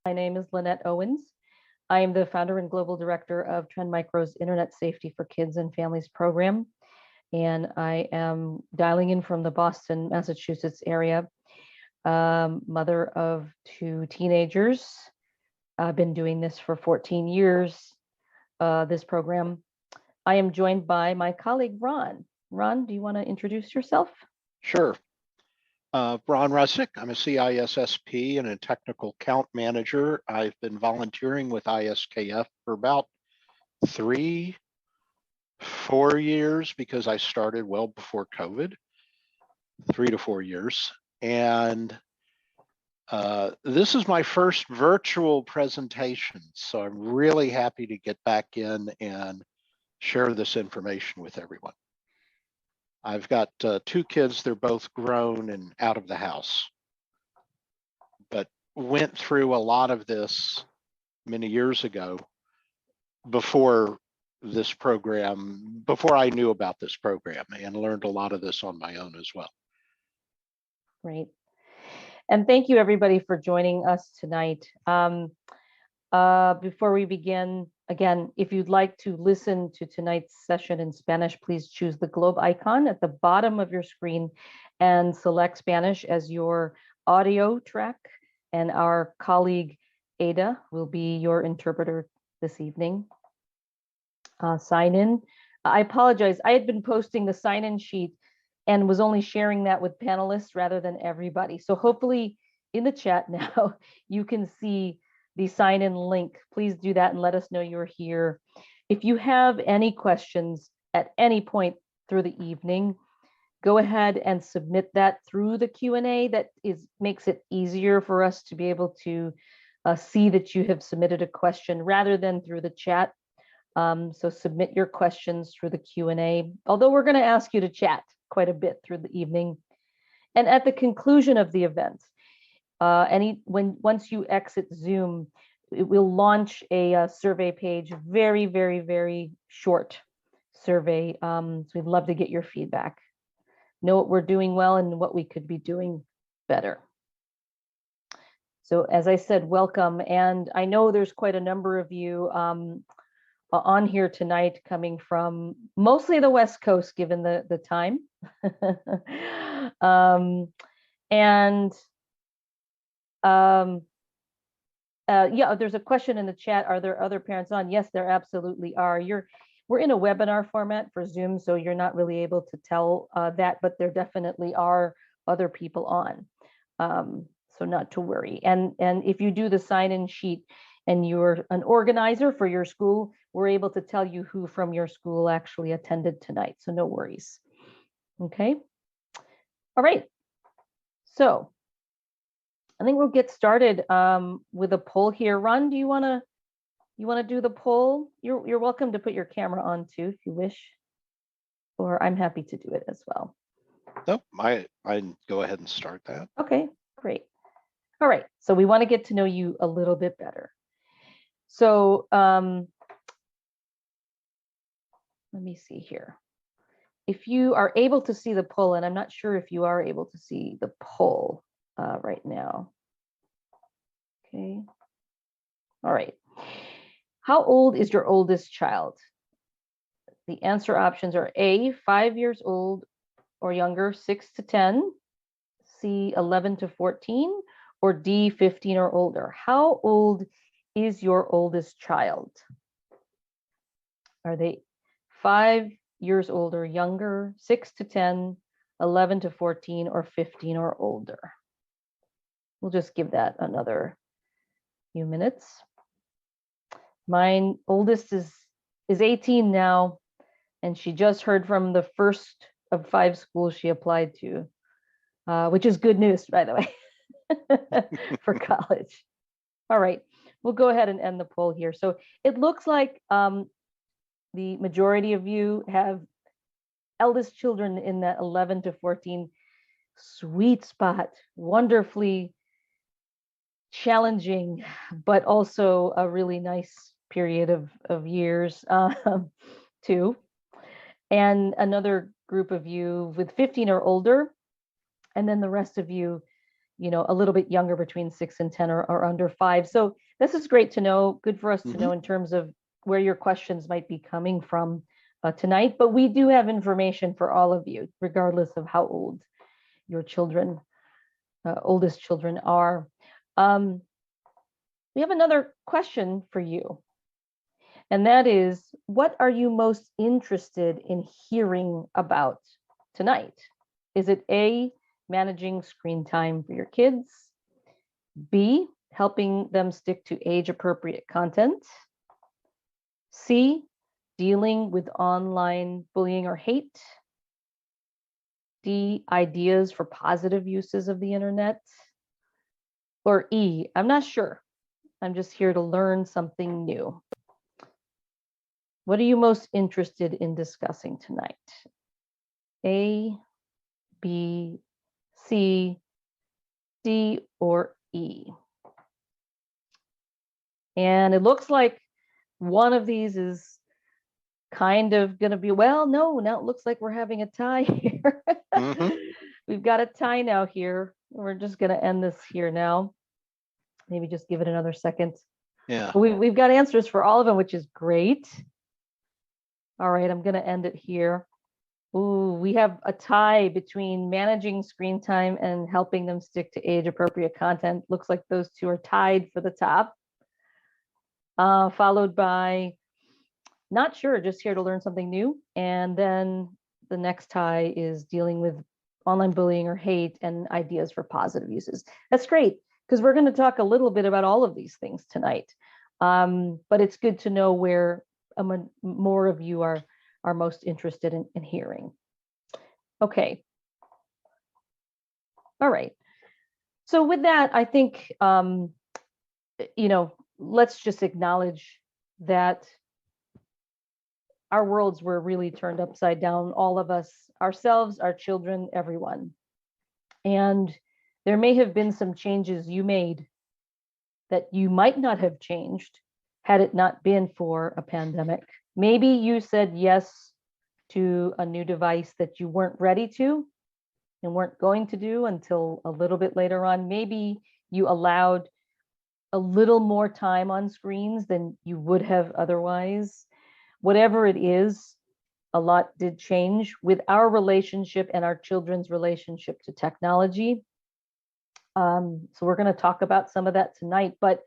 My name is Lynette Owens. I am the founder and global director of Trend Micro's Internet Safety for Kids and Families program. And I am dialing in from the Boston, Massachusetts area, mother of two teenagers. I've been doing this for 14 years, this program. I am joined by my colleague, Ron. Ron, do you want to introduce yourself? Sure. Ron Russick, I'm a CISSP and a technical account manager. I've been volunteering with ISKF for about 3-4 years because I started well before COVID, 3 to 4 years. And this is my first virtual presentation, so I'm really happy to get back in and share this information with everyone. I've got 2 kids, they're both grown and out of the house, but went through a lot of this many years ago before this program, before I knew about this program, and learned a lot of this on my own as well. Great. And thank you everybody for joining us tonight. Before we begin, again, if you'd like to listen to tonight's session in Spanish, please choose the globe icon at the bottom of your screen and select Spanish as your audio track. And our colleague, Ada, will be your interpreter this evening. Sign in. I apologize. I had been posting the sign-in sheet and was only sharing that with panelists rather than everybody. So hopefully in the chat now, you can see the sign-in link. Please do that and let us know you're here. If you have any questions at any point through the evening, go ahead and submit that through the Q&A. That makes it easier for us to be able to see that you have submitted a question rather than through the chat. So submit your questions through the Q&A, although we're going to ask you to chat quite a bit through the evening. And at the conclusion of the event, once you exit Zoom, it will launch a survey page, very, very, very short survey. So we'd love to get your feedback. Know what we're doing well and what we could be doing better. So as I said, welcome. And I know there's quite a number of you on here tonight coming from mostly the West Coast, given the time. Yeah, there's a question in the chat. Are there other parents on? Yes, there absolutely are. We're in a webinar format for Zoom, so you're not really able to tell that, but there definitely are other people on. So not to worry. And if you do the sign-in sheet and you're an organizer for your school, we're able to tell you who from your school actually attended tonight. So no worries. Okay. All right. So I think we'll get started with a poll here. Ron, do you want to do the poll? You're welcome to put your camera on too if you wish, or I'm happy to do it as well. Nope, I go ahead and start that. Okay, great. All right, so we want to get to know you a little bit better. So let me see here. If you are able to see the poll, and I'm not sure if you are able to see the poll right now. Okay. All right. How old is your oldest child? The answer options are A, 5 years old or younger, 6 to 10, C, 11 to 14, or D, 15 or older. How old is your oldest child? Are they 5 years old or younger, 6 to 10, 11 to 14, or 15 or older? We'll just give that another few minutes. My oldest is 18 now, and she just heard from the first of 5 schools she applied to, which is good news, by the way, for college. All right, we'll go ahead and end the poll here. So it looks like the majority of you have eldest children in that 11 to 14 sweet spot, wonderfully challenging, but also a really nice period of years too. And another group of you with 15 or older, and then the rest of you a little bit younger, between 6 and 10, or under 5. So this is great to know, good for us to know in terms of where your questions might be coming from tonight. But we do have information for all of you, regardless of how old your children, oldest children are. We have another question for you. And that is, what are you most interested in hearing about tonight? Is it A, managing screen time for your kids? B, helping them stick to age-appropriate content? C, dealing with online bullying or hate? D, ideas for positive uses of the internet? Or E, I'm not sure. I'm just here to learn something new. What are you most interested in discussing tonight? A, B, C, D, or E? And it looks like one of these is kind of going to be, well, no, now it looks like we're having a tie here. We've got a tie now here. We're just going to end this here now. Maybe just give it another second. Yeah. We've got answers for all of them, which is great. All right, I'm going to end it here. Ooh, we have a tie between managing screen time and helping them stick to age-appropriate content. Looks like those two are tied for the top. Followed by not sure, just here to learn something new. And then the next tie is dealing with online bullying or hate and ideas for positive uses. That's great, because we're going to talk a little bit about all of these things tonight. But it's good to know where more of you are most interested in hearing. Okay. All right. So with that, I think, let's just acknowledge that our worlds were really turned upside down, all of us, ourselves, our children, everyone. And there may have been some changes you made that you might not have changed had it not been for a pandemic. Maybe you said yes to a new device that you weren't ready to and weren't going to do until a little bit later on. Maybe you allowed a little more time on screens than you would have otherwise. Whatever it is, a lot did change with our relationship and our children's relationship to technology. So we're going to talk about some of that tonight, but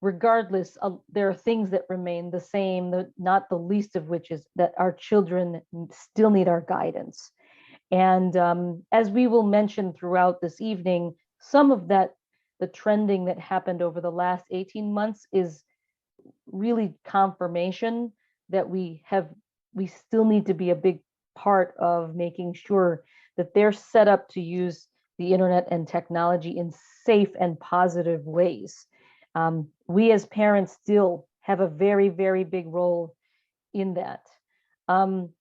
regardless, there are things that remain the same, not the least of which is that our children still need our guidance. And as we will mention throughout this evening, some of that, the trending that happened over the last 18 months is really confirmation that we still need to be a big part of making sure that they're set up to use the internet and technology in safe and positive ways. We as parents still have a very, very big role in that. And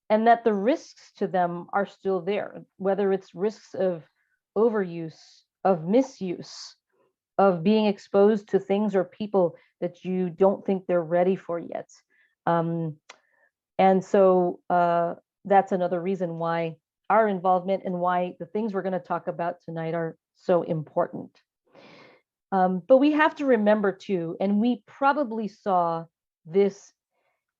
that the risks to them are still there, whether it's risks of overuse, of misuse, of being exposed to things or people that you don't think they're ready for yet. And so that's another reason why our involvement and why the things we're going to talk about tonight are so important. But we have to remember too, and we probably saw this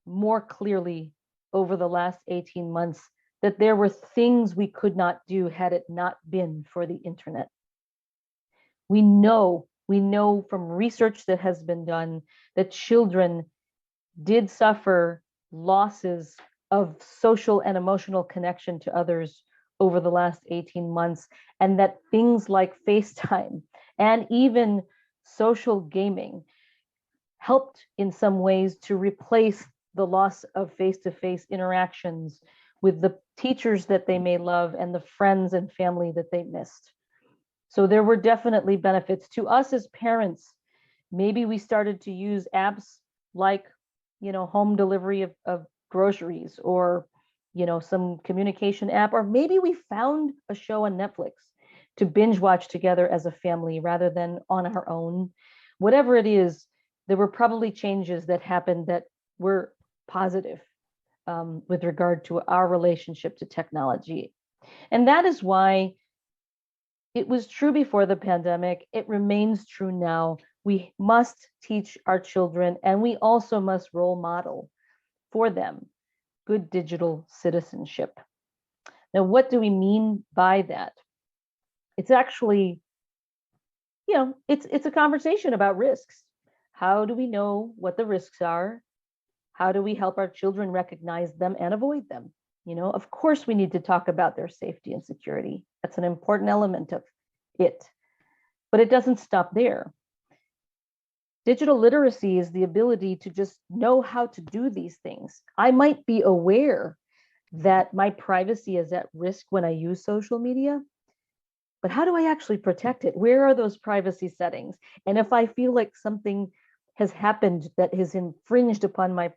more clearly over the last 18 months, that there were things we could not do had it not been for the internet. We know from research that has been done that children did suffer losses of social and emotional connection to others over the last 18 months, and that things like FaceTime and even social gaming helped in some ways to replace the loss of face-to-face interactions with the teachers that they may love and the friends and family that they missed. So there were definitely benefits to us as parents. Maybe we started to use apps like, home delivery of groceries, or, some communication app, or maybe we found a show on Netflix to binge watch together as a family rather than on our own. Whatever it is, there were probably changes that happened that were positive with regard to our relationship to technology. And that is why It was true before the pandemic. It remains true now. We must teach our children, and we also must role model for them good digital citizenship. Now, what do we mean by that? It's actually, it's a conversation about risks. How do we know what the risks are? How do we help our children recognize them and avoid them? Of course, we need to talk about their safety and security. That's an important element of it. But it doesn't stop there. Digital literacy is the ability to just know how to do these things. I might be aware that my privacy is at risk when I use social media, but how do I actually protect it? Where are those privacy settings? And if I feel like something has happened that has infringed upon my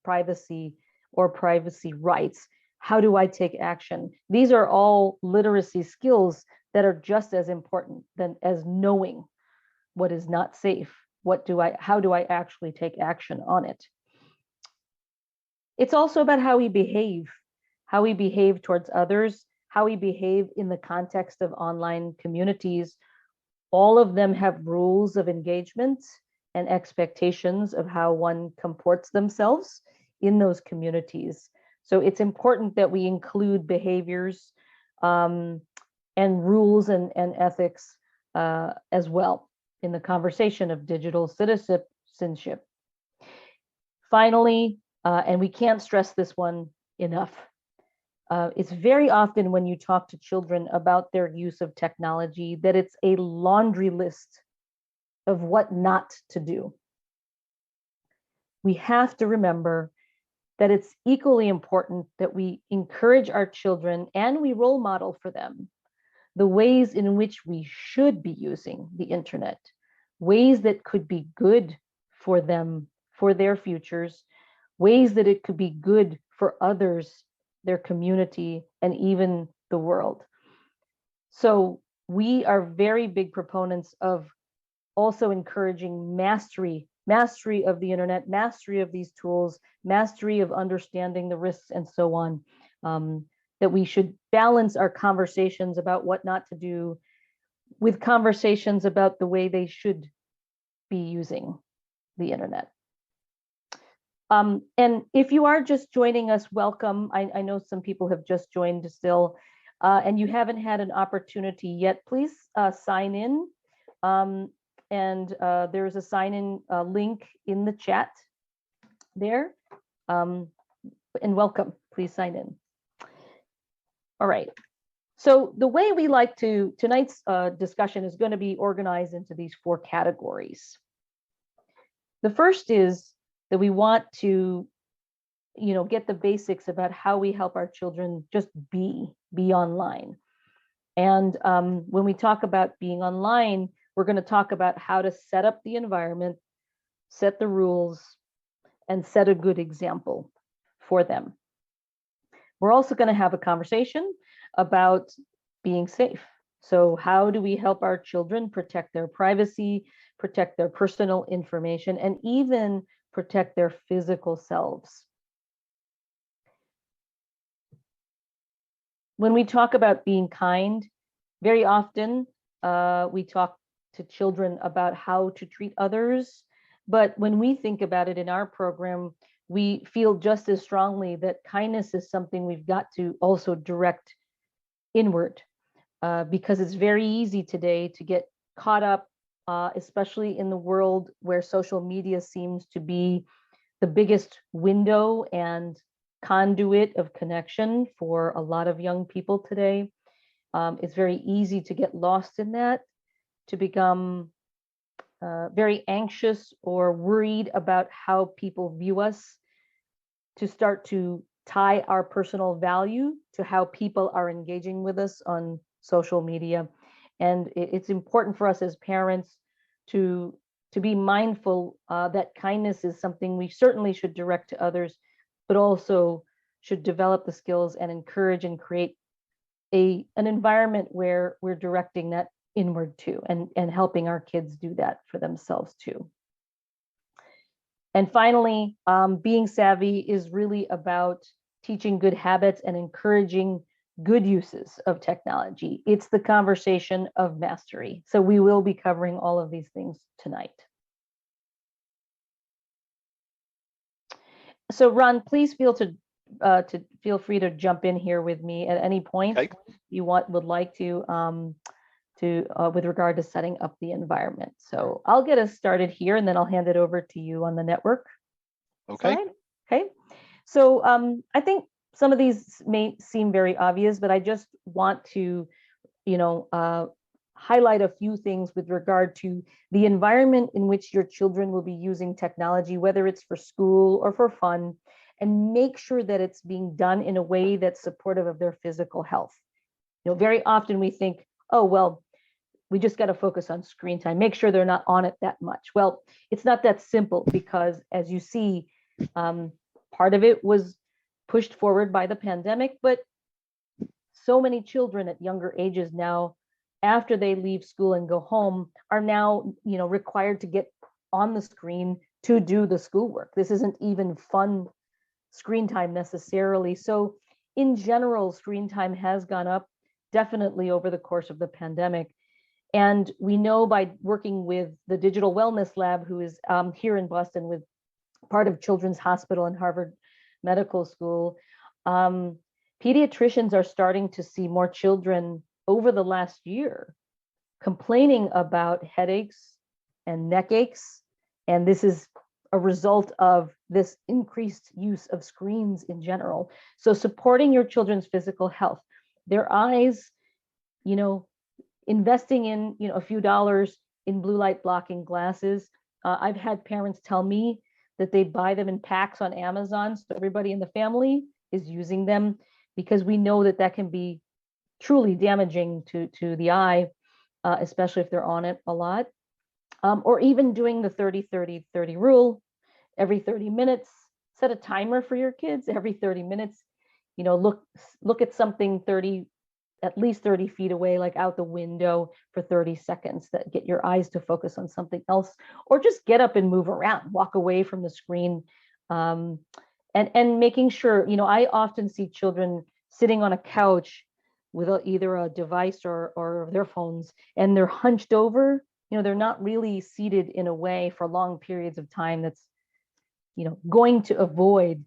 privacy or privacy rights, how do I take action? These are all literacy skills that are just as important as knowing what is not safe. How do I actually take action on it? It's also about how we behave towards others, how we behave in the context of online communities. All of them have rules of engagement and expectations of how one comports themselves in those communities. So it's important that we include behaviors and rules and ethics as well in the conversation of digital citizenship. Finally, and we can't stress this one enough, it's very often when you talk to children about their use of technology that it's a laundry list of what not to do. We have to remember that it's equally important that we encourage our children and we role model for them the ways in which we should be using the internet, ways that could be good for them, for their futures, ways that it could be good for others, their community, and even the world. So we are very big proponents of also encouraging mastery of the internet, mastery of these tools, mastery of understanding the risks and so on. That we should balance our conversations about what not to do with conversations about the way they should be using the internet. And if you are just joining us, welcome. I know some people have just joined still, and you haven't had an opportunity yet, please sign in. And there's a sign-in link in the chat there. And welcome, please sign in. All right. So the way we like tonight's discussion is going to be organized into these 4 categories. The first is that we want to, get the basics about how we help our children just be online. And when we talk about being online, we're going to talk about how to set up the environment, set the rules, and set a good example for them. We're also going to have a conversation about being safe. So how do we help our children protect their privacy, protect their personal information, and even protect their physical selves? When we talk about being kind, very often we talk to children about how to treat others. But when we think about it in our program, we feel just as strongly that kindness is something we've got to also direct inward, because it's very easy today to get caught up, especially in the world where social media seems to be the biggest window and conduit of connection for a lot of young people today. It's very easy to get lost in that, to become very anxious or worried about how people view us, to start to tie our personal value to how people are engaging with us on social media. And it's important for us as parents to be mindful that kindness is something we certainly should direct to others, but also should develop the skills and encourage and create an environment where we're directing that inward too, and helping our kids do that for themselves too. And finally, being savvy is really about teaching good habits and encouraging good uses of technology. It's the conversation of mastery. So we will be covering all of these things tonight. So Ron, please feel free to jump in here with me at any point Okay. you would like to with regard to setting up the environment. So I'll get us started here, and then I'll hand it over to you on the network Okay. side. Okay. So I think some of these may seem very obvious, but I just want to, highlight a few things with regard to the environment in which your children will be using technology, whether it's for school or for fun, and make sure that it's being done in a way that's supportive of their physical health. Very often we think, oh, well, we just got to focus on screen time, make sure they're not on it that much. Well, it's not that simple, because as you see, part of it was pushed forward by the pandemic, but so many children at younger ages now, after they leave school and go home, are now, required to get on the screen to do the schoolwork. This isn't even fun screen time necessarily. So in general, screen time has gone up definitely over the course of the pandemic. And we know by working with the Digital Wellness Lab, who is here in Boston with part of Children's Hospital and Harvard Medical School, pediatricians are starting to see more children over the last year complaining about headaches and neck aches. And this is a result of this increased use of screens in general. So supporting your children's physical health, their eyes, investing in, a few dollars in blue light blocking glasses. I've had parents tell me that they buy them in packs on Amazon, so everybody in the family is using them, because we know that that can be truly damaging to the eye, especially if they're on it a lot. Or even doing the 30-30-30 rule. Every 30 minutes, set a timer for your kids. Every 30 minutes, look at something at least 30 feet away, like out the window for 30 seconds, that get your eyes to focus on something else, or just get up and move around, walk away from the screen. And making sure, I often see children sitting on a couch with either a device or their phones, and they're hunched over. They're not really seated in a way for long periods of time that's, going to avoid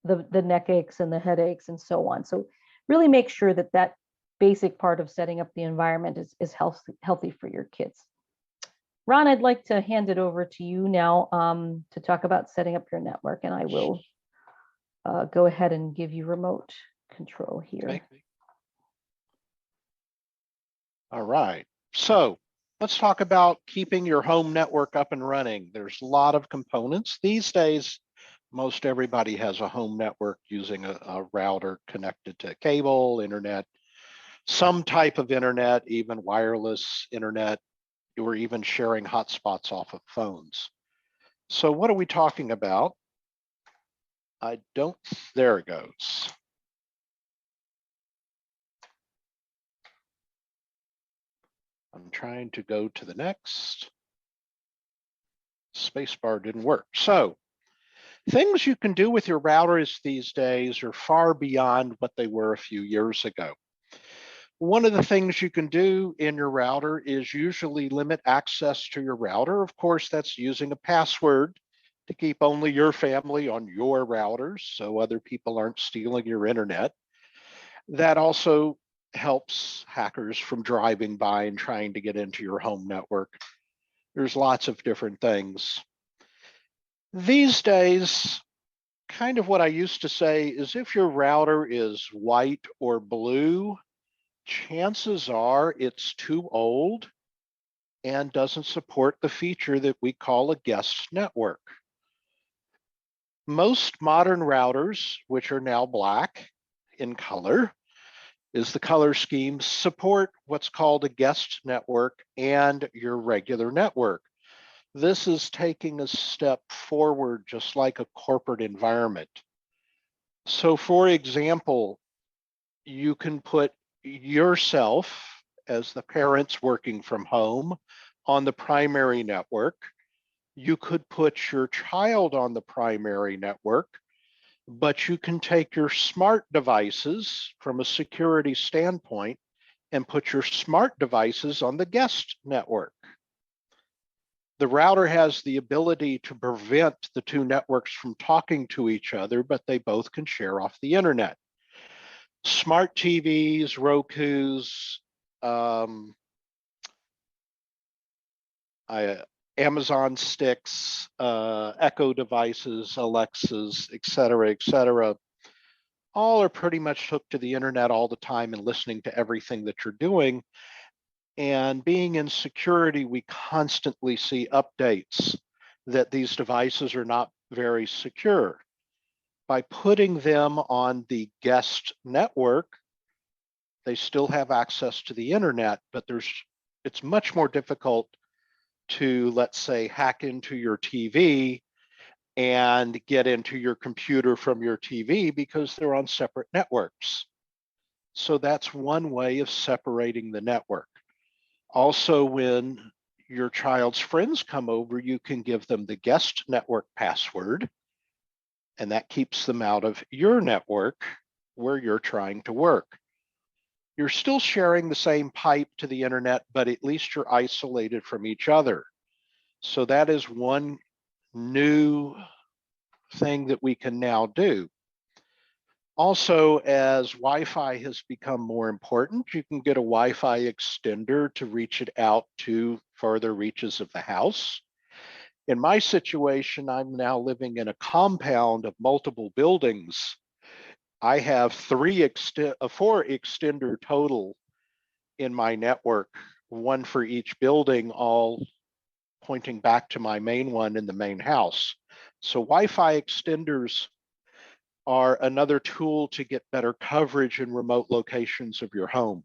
the neck aches and the headaches and so on. So really make sure that basic part of setting up the environment is healthy for your kids. Ron, I'd like to hand it over to you now to talk about setting up your network, and I will go ahead and give you remote control here. Okay. All right. So let's talk about keeping your home network up and running. There's a lot of components. These days, most everybody has a home network using a router connected to cable, internet, some type of internet, even wireless internet, or even sharing hotspots off of phones. So what are we talking about? There it goes. I'm trying to go to the next. Spacebar didn't work. So things you can do with your routers these days are far beyond what they were a few years ago. One of the things you can do in your router is usually limit access to your router. Of course, that's using a password to keep only your family on your routers so other people aren't stealing your internet. That also helps hackers from driving by and trying to get into your home network. There's lots of different things. These days, kind of what I used to say is if your router is white or blue, chances are it's too old and doesn't support the feature that we call a guest network. Most modern routers, which are now black in color, is the color scheme, support what's called a guest network and your regular network. This is taking a step forward, just like a corporate environment. So for example, you can put yourself as the parents working from home on the primary network. You could put your child on the primary network, but you can take your smart devices from a security standpoint and put your smart devices on the guest network. The router has the ability to prevent the two networks from talking to each other, but they both can share off the internet. Smart TVs, Roku's, um, Amazon Sticks, Echo devices, Alexas, et cetera, all are pretty much hooked to the internet all the time and listening to everything that you're doing. And being in security, we constantly see updates that these devices are not very secure. By putting them on the guest network, they still have access to the internet, but it's much more difficult to, let's say, hack into your TV and get into your computer from your TV because they're on separate networks. So that's one way of separating the network. Also, when your child's friends come over, you can give them the guest network password, and that keeps them out of your network where you're trying to work. You're still sharing the same pipe to the internet, but at least you're isolated from each other. So that is one new thing that we can now do. Also, as Wi-Fi has become more important, you can get a Wi-Fi extender to reach it out to further reaches of the house. In my situation, I'm now living in a compound of multiple buildings. I have four extender total in my network, one for each building, all pointing back to my main one in the main house. So Wi-Fi extenders are another tool to get better coverage in remote locations of your home.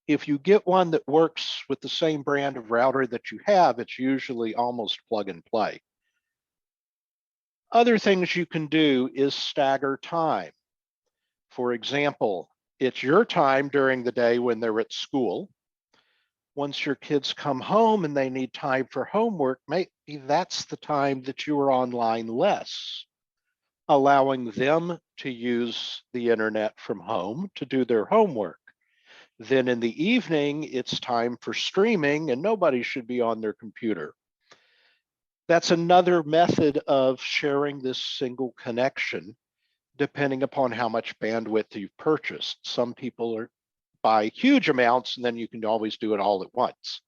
If you get one that works with the same brand of router that you have, it's usually almost plug and play. Other things you can do is stagger time. For example, it's your time during the day when they're at school. Once your kids come home and they need time for homework, maybe that's the time that you are online less, allowing them to use the internet from home to do their homework. Then in the evening, it's time for streaming and nobody should be on their computer. That's another method of sharing this single connection, depending upon how much bandwidth you've purchased. Some people buy huge amounts and then you can always do it all at once.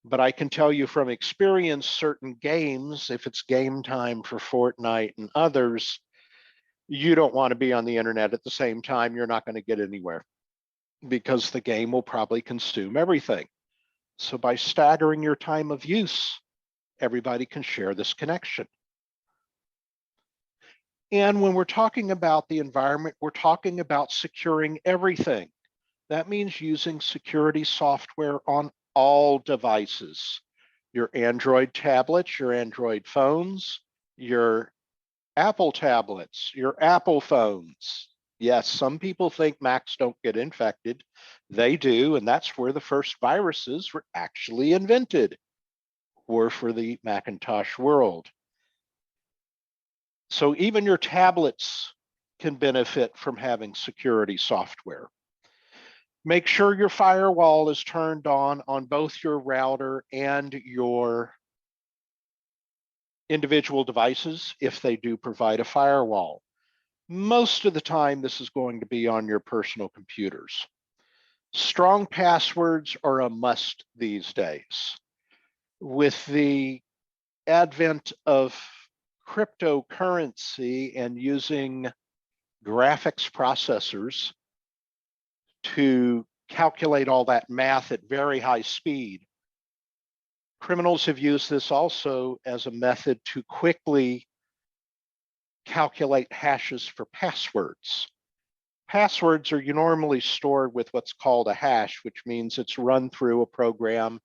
But I can tell you from experience, certain games, if it's game time for Fortnite and others, you don't want to be on the internet at the same time. You're not going to get anywhere because the game will probably consume everything. So by staggering your time of use, everybody can share this connection. And when we're talking about the environment, we're talking about securing everything. That means using security software on all devices, your Android tablets, your Android phones, your Apple tablets, your Apple phones. Yes, some people think Macs don't get infected. They do, and that's where the first viruses were actually invented, were for the Macintosh world. So even your tablets can benefit from having security software. Make sure your firewall is turned on both your router and your individual devices if they do provide a firewall. Most of the time, this is going to be on your personal computers. Strong passwords are a must these days. With the advent of cryptocurrency and using graphics processors to calculate all that math at very high speed, criminals have used this also as a method to quickly calculate hashes for passwords. Passwords are normally stored with what's called a hash, which means it's run through a program,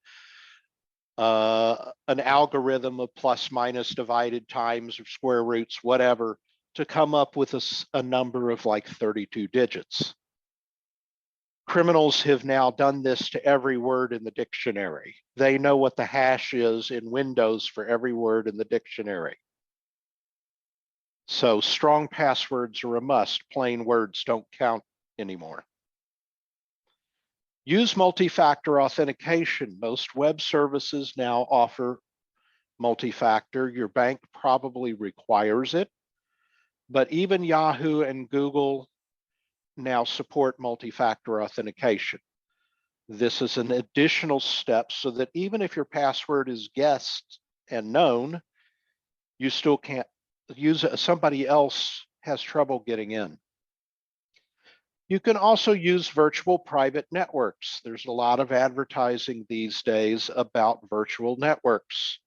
an algorithm of plus, minus, divided, times, or square roots, whatever, to come up with a number of like 32 digits. Criminals have now done this to every word in the dictionary. They know what the hash is in Windows for every word in the dictionary. So strong passwords are a must. Plain words don't count anymore. Use multi-factor authentication. Most web services now offer multi-factor. Your bank probably requires it, but even Yahoo and Google now support multi-factor authentication. This is an additional step so that even if your password is guessed and known, you still can't use it. Somebody else has trouble getting in. You can also use virtual private networks. There's a lot of advertising these days about virtual networks.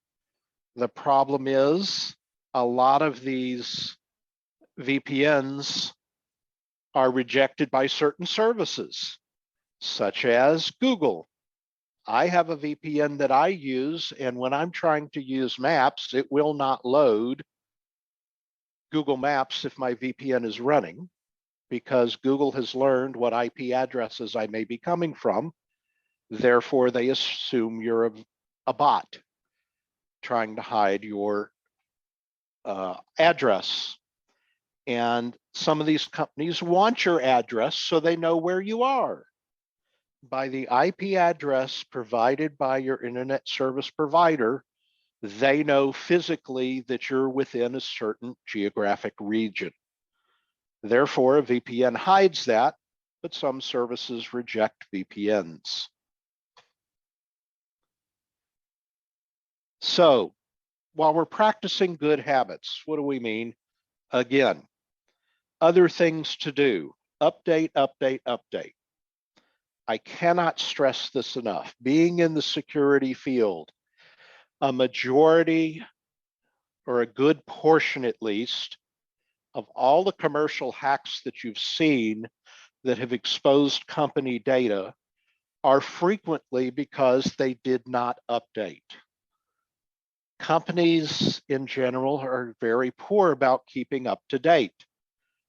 The problem is a lot of these VPNs are rejected by certain services, such as Google. I have a VPN that I use, and when I'm trying to use maps, it will not load Google Maps if my VPN is running, because Google has learned what IP addresses I may be coming from. Therefore, they assume you're a bot trying to hide your address. And some of these companies want your address so they know where you are. By the IP address provided by your internet service provider, they know physically that you're within a certain geographic region. Therefore, a VPN hides that, but some services reject VPNs. So, while we're practicing good habits, what do we mean? Again, other things to do. Update, update, update. I cannot stress this enough. Being in the security field, a majority or a good portion at least of all the commercial hacks that you've seen that have exposed company data are frequently because they did not update. Companies in general are very poor about keeping up to date.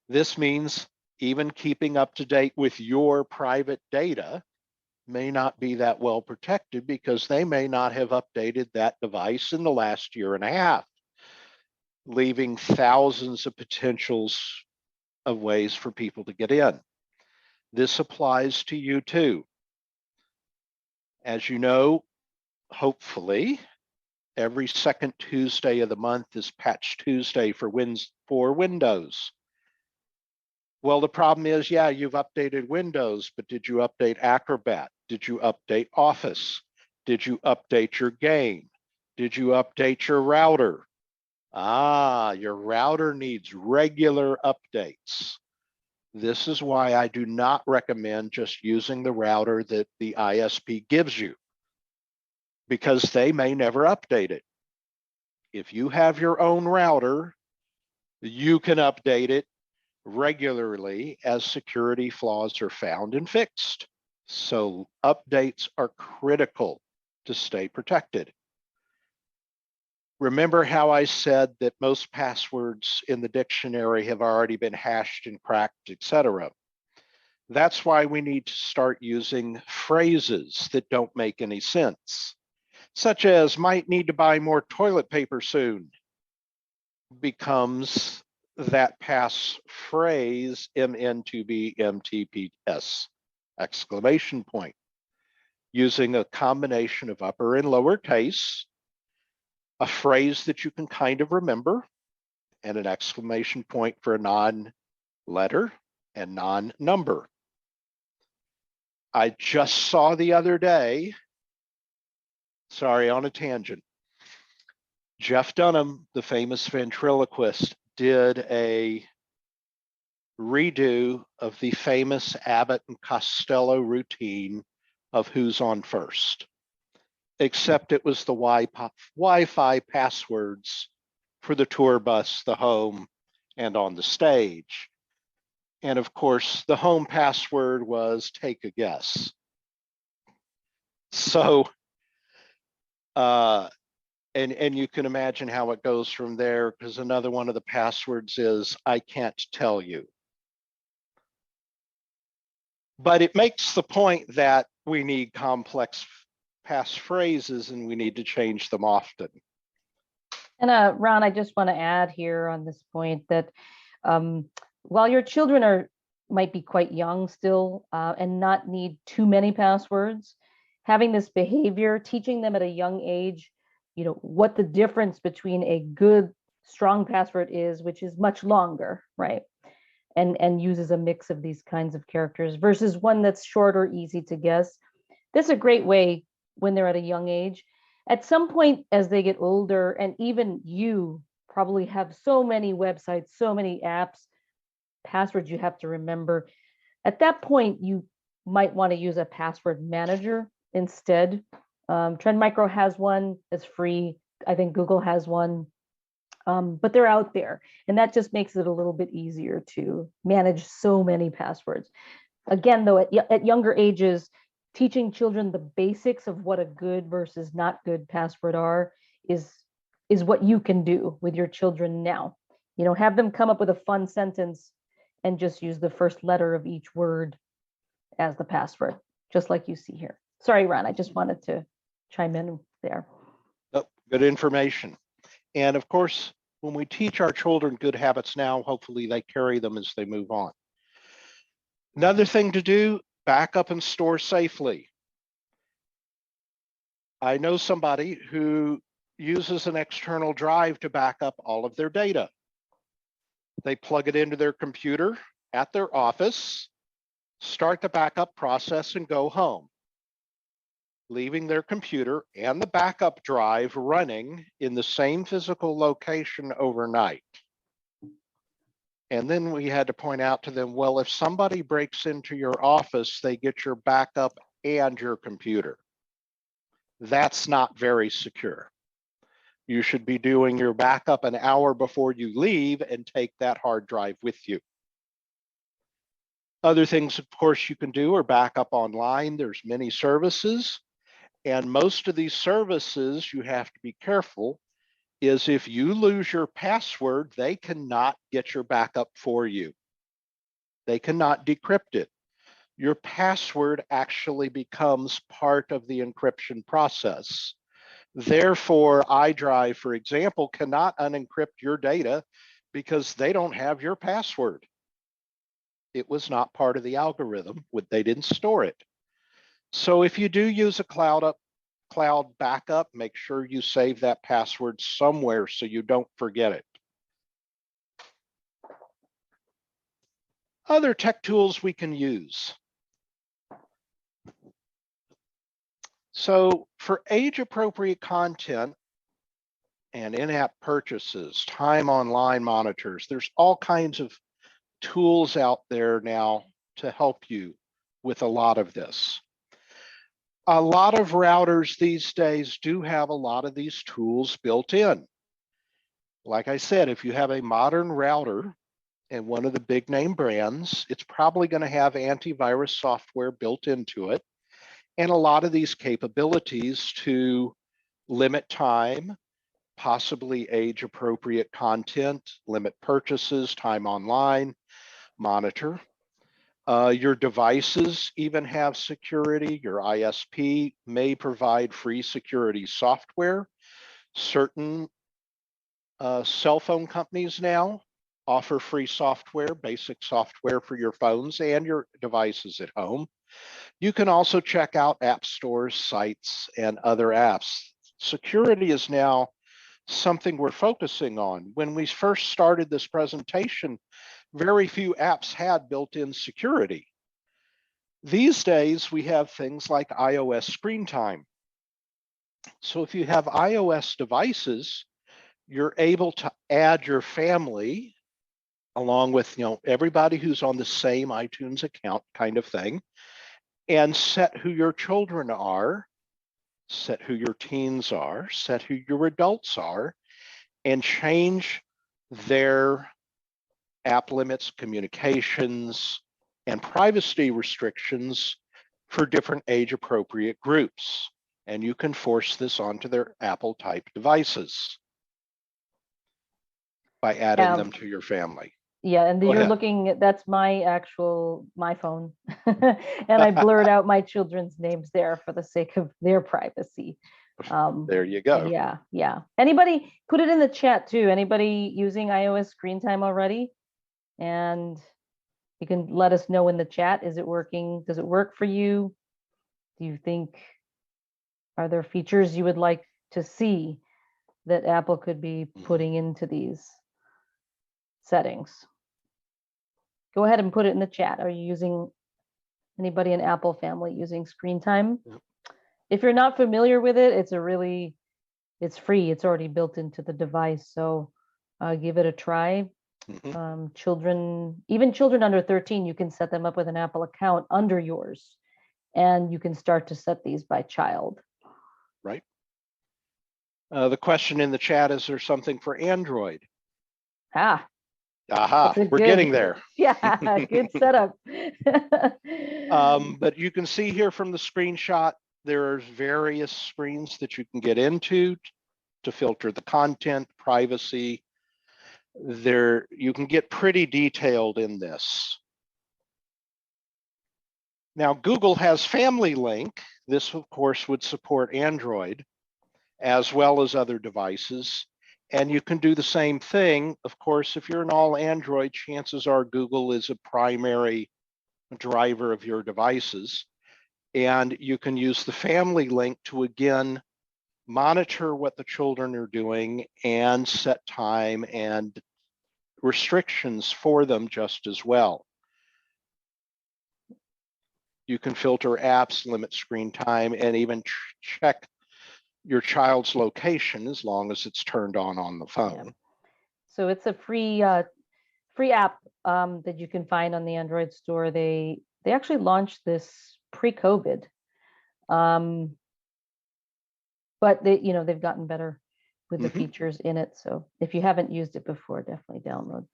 This means even keeping up to date with your private data may not be that well protected because they may not have updated that device in the last year and a half, leaving thousands of potentials of ways for people to get in. This applies to you too. As you know, hopefully, every second Tuesday of the month is Patch Tuesday for Windows. Well, the problem is, yeah, you've updated Windows, but did you update Acrobat? Did you update Office? Did you update your game? Did you update your router? Your router needs regular updates. This is why I do not recommend just using the router that the ISP gives you, because they may never update it. If you have your own router, you can update it regularly as security flaws are found and fixed. So updates are critical to stay protected. Remember how I said that most passwords in the dictionary have already been hashed and cracked, etc. That's why we need to start using phrases that don't make any sense, such as might need to buy more toilet paper soon, becomes that passphrase MN2B MTPS exclamation point, using a combination of upper and lowercase, a phrase that you can kind of remember, and an exclamation point for a non-letter and non-number. I just saw the other day, sorry, on a tangent, Jeff Dunham, the famous ventriloquist, did a redo of the famous Abbott and Costello routine of who's on first, except it was the Wi-Fi passwords for the tour bus, the home, and on the stage. And of course, the home password was take a guess. So, and you can imagine how it goes from there, because another one of the passwords is I can't tell you. But it makes the point that we need complex passphrases and we need to change them often. And Ron, I just want to add here on this point that um, while your children might be quite young still and not need too many passwords, having this behavior, teaching them at a young age, what the difference between a good, strong password is, which is much longer, right? And uses a mix of these kinds of characters versus one that's short or easy to guess. This is a great way when they're at a young age. At some point, as they get older, and even you probably have so many websites, so many apps, passwords you have to remember. At that point, you might want to use a password manager instead. Trend Micro has one that's free. I think Google has one, but they're out there. And that just makes it a little bit easier to manage so many passwords. Again, though, at younger ages, teaching children the basics of what a good versus not good password are is what you can do with your children now. Have them come up with a fun sentence and just use the first letter of each word as the password, just like you see here. Sorry, Ron, I just wanted to chime in there. Oh, good information. And of course, when we teach our children good habits now, hopefully they carry them as they move on. Another thing to do, back up and store safely. I know somebody who uses an external drive to back up all of their data. They plug it into their computer at their office, start the backup process, and go home, leaving their computer and the backup drive running in the same physical location overnight. And then we had to point out to them, well, if somebody breaks into your office, they get your backup and your computer. That's not very secure. You should be doing your backup an hour before you leave and take that hard drive with you. Other things, of course, you can do are backup online. There's many services, and most of these services, you have to be careful, is if you lose your password, they cannot get your backup for you. They cannot decrypt it. Your password actually becomes part of the encryption process. Therefore, iDrive, for example, cannot unencrypt your data because they don't have your password. It was not part of the algorithm. They didn't store it. So if you do use a cloud backup, make sure you save that password somewhere so you don't forget it. Other tech tools we can use. So for age-appropriate content and in-app purchases, time online monitors, there's all kinds of tools out there now to help you with a lot of this. A lot of routers these days do have a lot of these tools built in. Like I said, if you have a modern router and one of the big name brands, it's probably going to have antivirus software built into it. And a lot of these capabilities to limit time, possibly age appropriate content, limit purchases, time online, monitor. Your devices even have security. Your ISP may provide free security software. Certain cell phone companies now offer free software, basic software for your phones and your devices at home. You can also check out app stores, sites, and other apps. Security is now something we're focusing on. When we first started this presentation, very few apps had built-in security. These days, we have things like iOS screen time. So if you have iOS devices, you're able to add your family along with everybody who's on the same iTunes account kind of thing, and set who your children are, set who your teens are, set who your adults are, and change their app limits, communications, and privacy restrictions for different age appropriate groups. And you can force this onto their Apple type devices by adding them to your family. Yeah, and Go you're ahead. looking, that's my phone. And I blurred out my children's names there for the sake of their privacy. There you go. Yeah. Anybody, put it in the chat too. Anybody using iOS screen time already? And you can let us know in the chat. Is it working? Does it work for you? Do you think, are there features you would like to see that Apple could be putting into these settings? Go ahead and put it in the chat. Are you using, anybody in Apple family using screen time? Yep. If you're not familiar with it, it's free. It's already built into the device. So give it a try. Children, even children under 13, you can set them up with an Apple account under yours, and you can start to set these by child. Right. The question in the chat, is there something for Android? Aha, we're getting there. Yeah, good setup. But you can see here from the screenshot, there are various screens that you can get into to filter the content, privacy. There, you can get pretty detailed in this. Now, Google has Family Link. This, of course, would support Android as well as other devices. And you can do the same thing. Of course, if you're an all Android, chances are Google is a primary driver of your devices. And you can use the Family Link to, again, monitor what the children are doing and set time and restrictions for them just as well. You can filter apps, limit screen time, and even check your child's location as long as it's turned on the phone. Yeah. So it's a free app that you can find on the Android store. They actually launched this pre-COVID, but they've gotten better with the features in it. So if you haven't used it before, definitely download.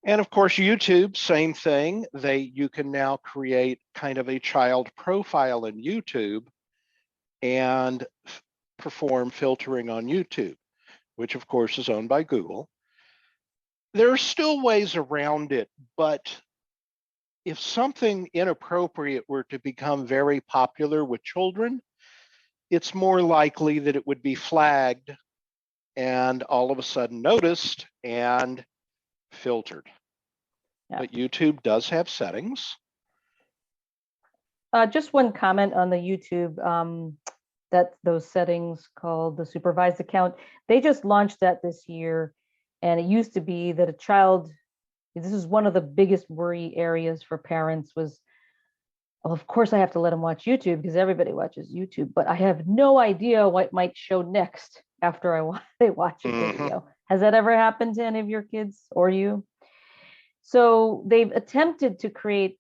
And of course, YouTube, same thing. You can now create kind of a child profile in YouTube and perform filtering on YouTube, which of course is owned by Google. There are still ways around it, but if something inappropriate were to become very popular with children, it's more likely that it would be flagged and all of a sudden noticed and filtered. Yeah. But YouTube does have settings. Just one comment on the YouTube, that those settings called the supervised account, they just launched that this year. And it used to be that a child, this is one of the biggest worry areas for parents was, well, of course I have to let them watch YouTube because everybody watches YouTube, but I have no idea what might show next after they watch a video. Has that ever happened to any of your kids or you? So they've attempted to create,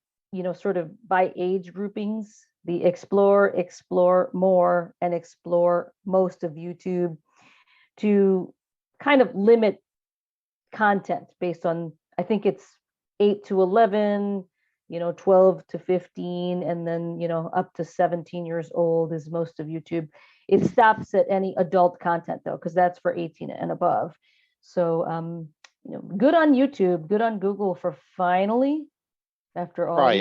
sort of by age groupings, the explore more, and explore most of YouTube, to kind of limit content based on, I think it's 8 to 11, 12 to 15, and then, up to 17 years old is most of YouTube. It stops at any adult content though, because that's for 18 and above. So, good on YouTube, good on Google for finally, after all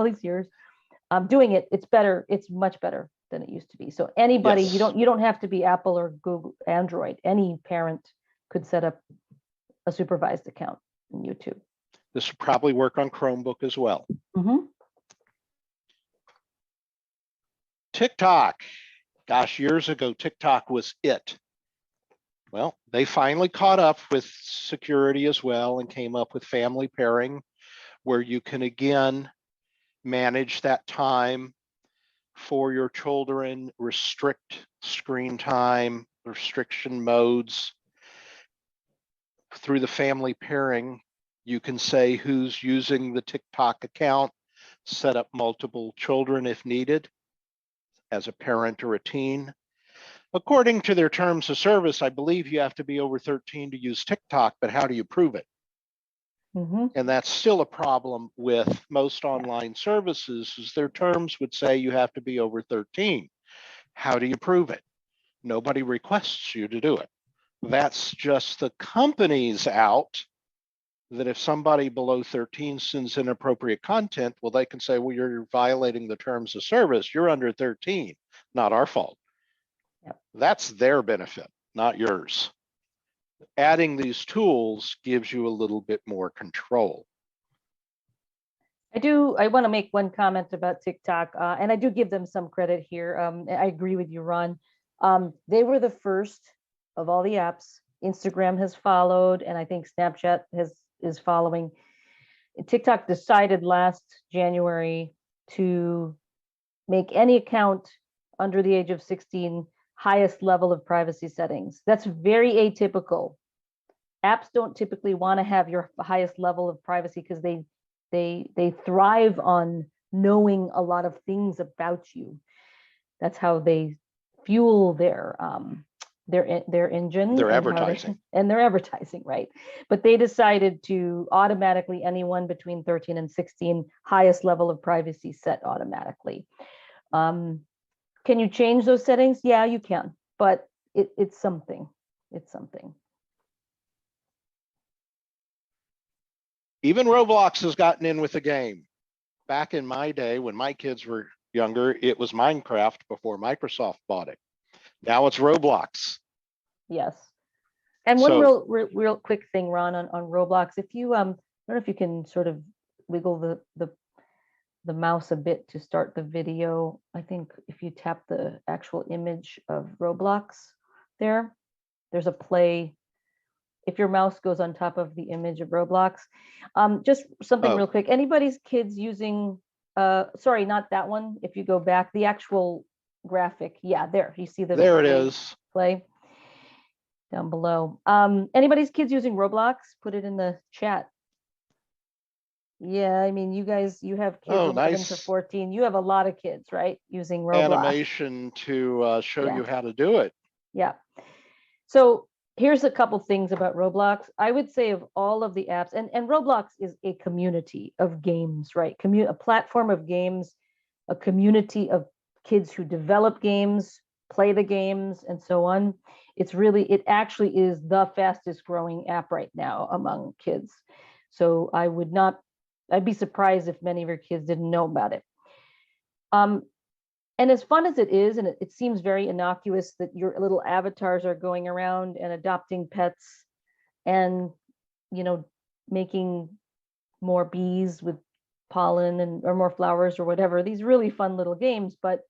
these years, doing it. It's better. It's much better than it used to be. So anybody, Yes. you don't have to be Apple or Google, Android. Any parent could set up a supervised account in YouTube. This will probably work on Chromebook as well. TikTok. Gosh, years ago, TikTok was it. Well, they finally caught up with security as well and came up with family pairing, where you can again manage that time for your children, restrict screen time, restriction modes. Through the family pairing, you can say who's using the TikTok account, set up multiple children if needed as a parent or a teen. According to their terms of service, I believe you have to be over 13 to use TikTok, but how do you prove it? And that's still a problem with most online services, is their terms would say you have to be over 13. How do you prove it? Nobody requests you to do it. That's just the companies out, that if somebody below 13 sends inappropriate content, well, they can say, well, you're violating the terms of service. You're under 13. not our fault. Yep. That's their benefit, not yours. Adding these tools gives you a little bit more control. I want to make one comment about TikTok, and I do give them some credit here. I agree with you, Ron. They were the first of all the apps. Instagram has followed, and I think Snapchat is following. TikTok decided last January to make any account under the age of 16 highest level of privacy settings. That's very atypical. Apps don't typically want to have your highest level of privacy because they thrive on knowing a lot of things about you. That's how they fuel their engine, Their and advertising. and their advertising, right? But they decided to automatically, anyone between 13 and 16, highest level of privacy set automatically. Can you change those settings? Yeah, you can, but it's something. It's something. Even Roblox has gotten in with the game. Back in my day, when my kids were younger, it was Minecraft before Microsoft bought it. Now it's Roblox. Yes. And one real quick thing, Ron, on Roblox. If you I don't know if you can sort of wiggle the mouse a bit to start the video. I think if you tap the actual image of Roblox there's a play. If your mouse goes on top of the image of Roblox, just something real quick. Anybody's kids using, sorry, not that one. If you go back, the actual graphic. Yeah, there, you see the there it is. Play down below. Anybody's kids using Roblox? Put it in the chat. Yeah, I mean, you guys, you have kids 11 to 14. You have a lot of kids, right? Using Roblox. Animation to show you how to do it. Yeah. So here's a couple things about Roblox. I would say of all of the apps, and Roblox is a community of games, right? A platform of games, a community of kids who develop games, play the games, and so on. It actually is the fastest growing app right now among kids. So I'd be surprised if many of your kids didn't know about it. And as fun as it is, and it seems very innocuous that your little avatars are going around and adopting pets and, making more bees with pollen or more flowers or whatever, these really fun little games. But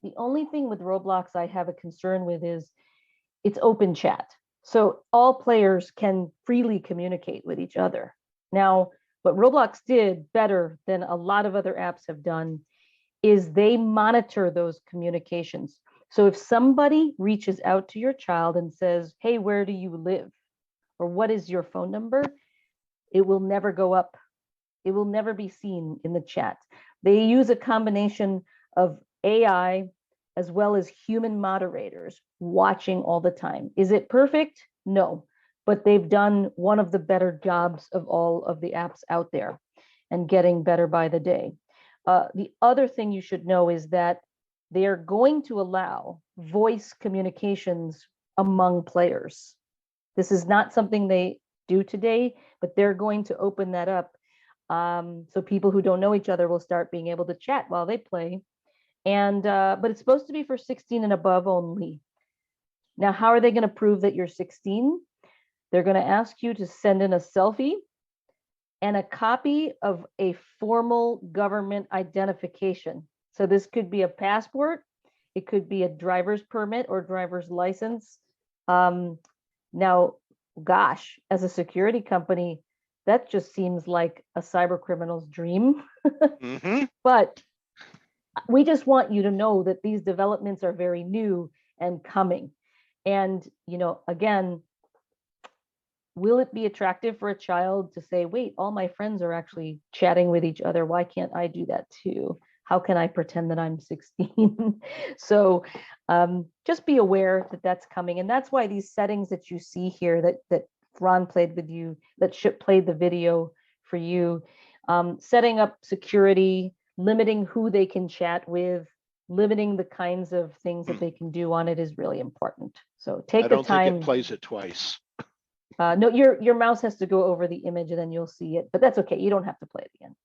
the only thing with Roblox I have a concern with is it's open chat. So all players can freely communicate with each other. Now, what Roblox did better than a lot of other apps have done is they monitor those communications. So if somebody reaches out to your child and says, hey, where do you live? Or what is your phone number? It will never go up. It will never be seen in the chat. They use a combination of AI as well as human moderators watching all the time. Is it perfect? No, but they've done one of the better jobs of all of the apps out there and getting better by the day. The other thing you should know is that they are going to allow voice communications among players. This is not something they do today, but they're going to open that up. So people who don't know each other will start being able to chat while they play. And but it's supposed to be for 16 and above only. Now, how are they going to prove that you're 16? They're going to ask you to send in a selfie and a copy of a formal government identification. So this could be a passport, it could be a driver's permit or driver's license. Now, gosh, as a security company, that just seems like a cyber criminal's dream. Mm-hmm. But we just want you to know that these developments are very new and coming. And, again, will it be attractive for a child to say, wait, all my friends are actually chatting with each other. Why can't I do that too? How can I pretend that I'm 16? So just be aware that that's coming. And that's why these settings that you see here that Ron played with you, that played the video for you, setting up security, limiting who they can chat with, limiting the kinds of things that they can do on it is really important. So take the time. I don't think it plays it twice. No, your mouse has to go over the image and then you'll see it, but that's okay. You don't have to play it again.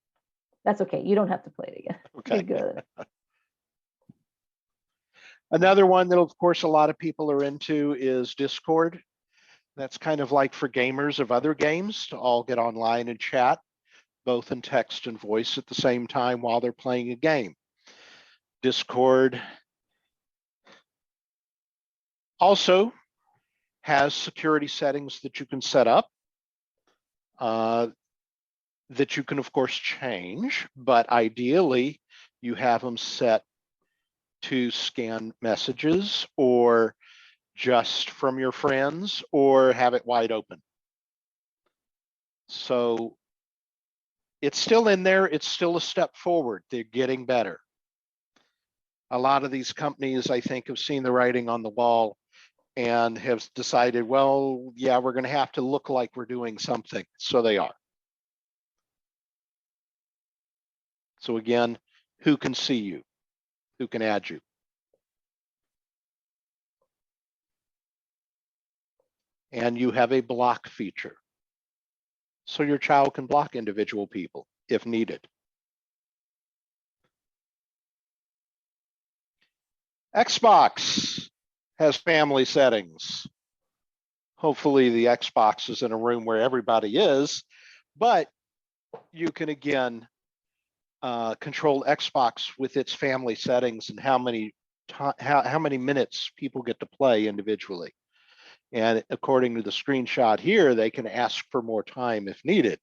That's okay. You don't have to play it again. Okay. Good. Another one that, of course, a lot of people are into is Discord. That's kind of like for gamers of other games to all get online and chat, both in text and voice at the same time while they're playing a game. Discord also has security settings that you can set up that you can, of course, change, but ideally you have them set to scan messages or just from your friends or have it wide open. So it's still in there. It's still a step forward. They're getting better. A lot of these companies, I think, have seen the writing on the wall and have decided, well, yeah, we're going to have to look like we're doing something. So they are. So again, who can see you? Who can add you? And you have a block feature. So your child can block individual people if needed. Xbox has family settings. Hopefully the Xbox is in a room where everybody is, but you can again control Xbox with its family settings and how many minutes people get to play individually. And according to the screenshot here, they can ask for more time if needed.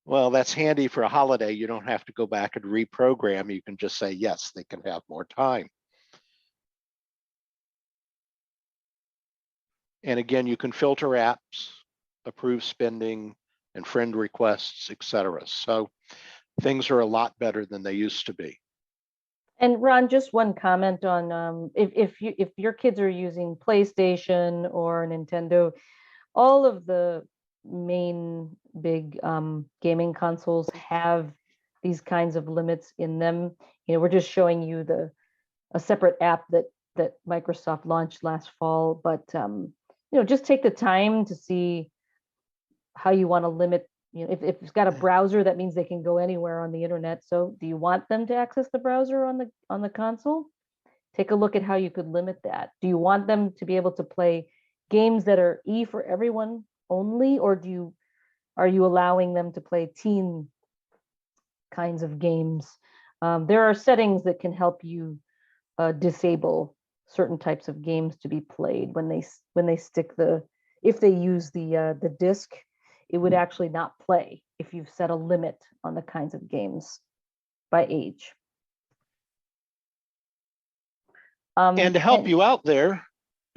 Well, that's handy for a holiday. You don't have to go back and reprogram. You can just say, yes, they can have more time. And again, you can filter apps, approve spending, and friend requests, etc. So things are a lot better than they used to be. And Ron, just one comment on if your kids are using PlayStation or Nintendo, all of the main big gaming consoles have these kinds of limits in them. You know, we're just showing you a separate app that Microsoft launched last fall, but you know, just take the time to see how you want to limit. You know, if it's got a browser, that means they can go anywhere on the internet. So do you want them to access the browser on the console? Take a look at how you could limit that. Do you want them to be able to play games that are E for everyone only, or are you allowing them to play teen kinds of games? There are settings that can help you disable certain types of games to be played when they stick if they use the disc, it would actually not play if you've set a limit on the kinds of games by age. And to help you out there,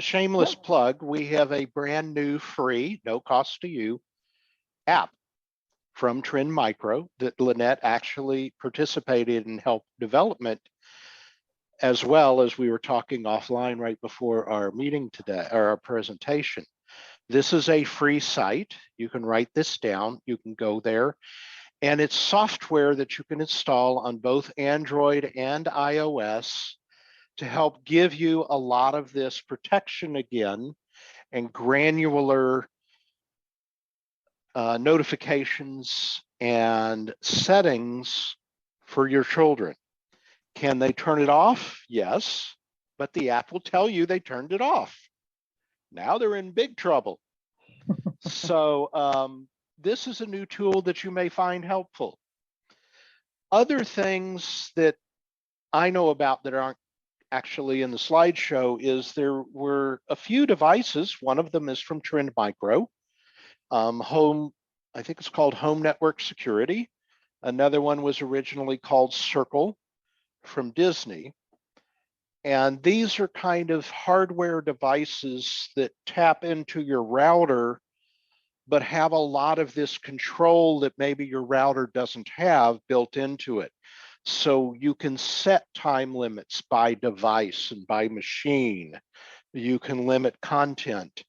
shameless Yep. plug, we have a brand new free, no cost to you, app from Trend Micro that Lynette actually participated in help development, as well as we were talking offline right before our meeting today, or our presentation. This is a free site. You can write this down. You can go there. And it's software that you can install on both Android and iOS to help give you a lot of this protection again and granular notifications and settings for your children. Can they turn it off? Yes, but the app will tell you they turned it off. Now they're in big trouble. So this is a new tool that you may find helpful. Other things that I know about that aren't actually in the slideshow is there were a few devices. One of them is from Trend Micro, Home, I think it's called Home Network Security. Another one was originally called Circle from Disney. And these are kind of hardware devices that tap into your router, but have a lot of this control that maybe your router doesn't have built into it. So you can set time limits by device and by machine. You can limit content.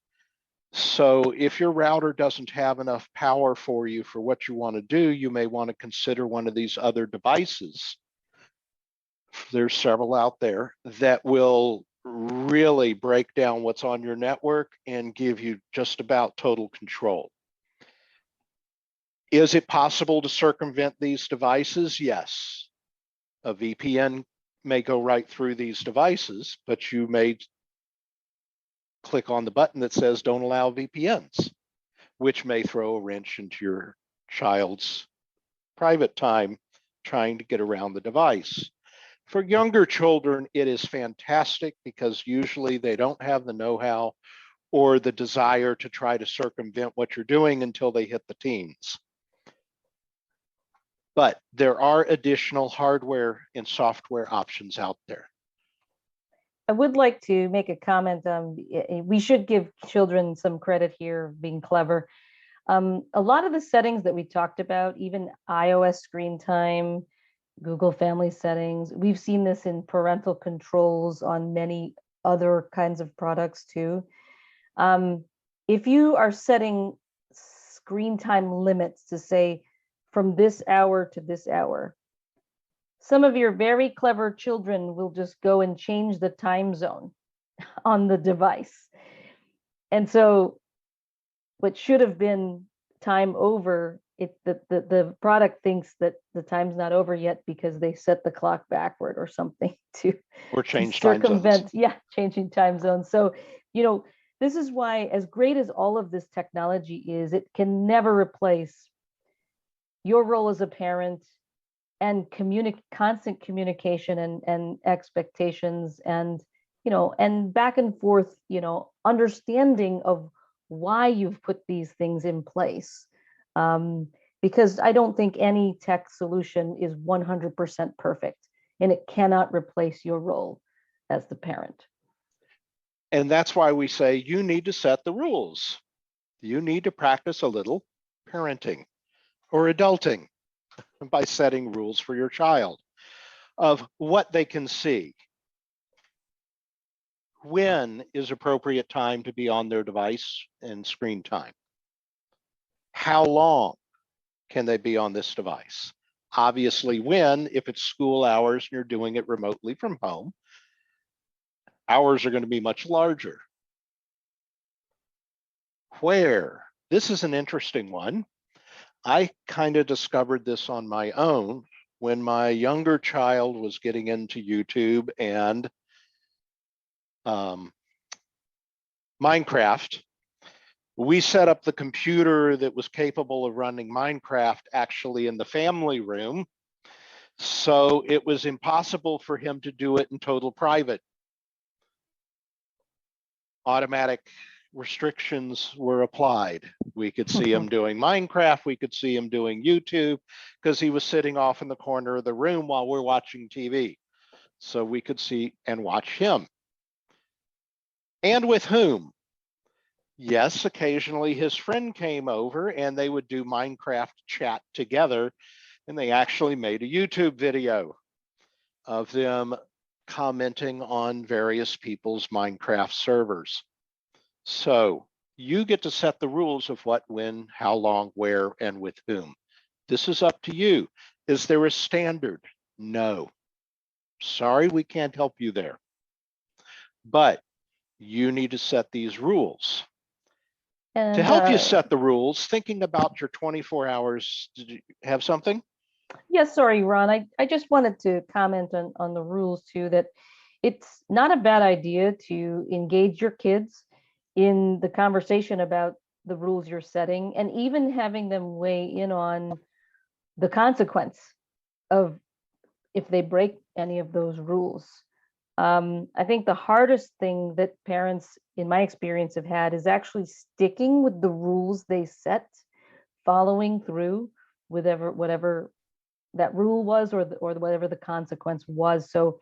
So if your router doesn't have enough power for you for what you want to do, you may want to consider one of these other devices. There's several out there that will really break down what's on your network and give you just about total control. Is it possible to circumvent these devices? Yes. A VPN may go right through these devices, but you may click on the button that says don't allow VPNs, which may throw a wrench into your child's private time trying to get around the device. For younger children, it is fantastic because usually they don't have the know-how or the desire to try to circumvent what you're doing until they hit the teens. But there are additional hardware and software options out there. I would like to make a comment. We should give children some credit here of being clever. A lot of the settings that we talked about, even iOS screen time, Google Family settings, we've seen this in parental controls on many other kinds of products too. If you are setting screen time limits to say from this hour to this hour, some of your very clever children will just go and change the time zone on the device. And so what should have been time over, the product thinks that the time's not over yet because they set the clock backward or something to Or change time circumvent, zones. changing time zones. So, this is why, as great as all of this technology is, it can never replace your role as a parent and constant communication and expectations and and back and forth, understanding of why you've put these things in place. Because I don't think any tech solution is 100% perfect, and it cannot replace your role as the parent. And that's why we say you need to set the rules. You need to practice a little parenting or adulting by setting rules for your child of what they can see. When is appropriate time to be on their device and screen time? How long can they be on this device? Obviously, when, if it's school hours and you're doing it remotely from home, hours are going to be much larger. Where? This is an interesting one. I kind of discovered this on my own when my younger child was getting into YouTube and Minecraft. We set up the computer that was capable of running Minecraft actually in the family room. So it was impossible for him to do it in total private. Automatic restrictions were applied. We could see him doing Minecraft. We could see him doing YouTube because he was sitting off in the corner of the room while we're watching TV. So we could see and watch him. And with whom? Yes, occasionally his friend came over and they would do Minecraft chat together, and they actually made a YouTube video of them commenting on various people's Minecraft servers. So you get to set the rules of what, when, how long, where, and with whom. This is up to you. Is there a standard? No. Sorry, we can't help you there. But you need to set these rules. And to help you set the rules, thinking about your 24 hours, did you have something? Yes, sorry, Ron. I just wanted to comment on the rules too, that it's not a bad idea to engage your kids in the conversation about the rules you're setting, and even having them weigh in on the consequence of if they break any of those rules. I think the hardest thing that parents, in my experience, have had is actually sticking with the rules they set, following through with whatever that rule was, or whatever the consequence was. So,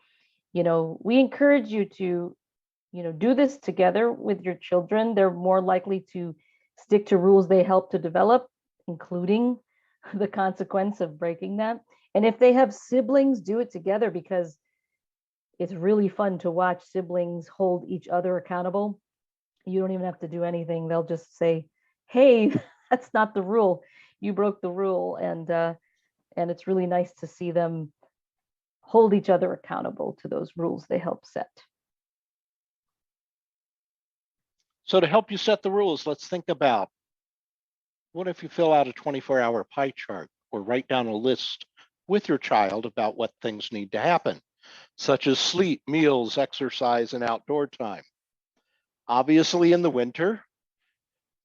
we encourage you to, do this together with your children. They're more likely to stick to rules they help to develop, including the consequence of breaking that. And if they have siblings, do it together, because it's really fun to watch siblings hold each other accountable. You don't even have to do anything. They'll just say, hey, that's not the rule. You broke the rule. And it's really nice to see them hold each other accountable to those rules they help set. So to help you set the rules, let's think about, what if you fill out a 24-hour pie chart or write down a list with your child about what things need to happen? such as sleep, meals, exercise, and outdoor time. Obviously in the winter,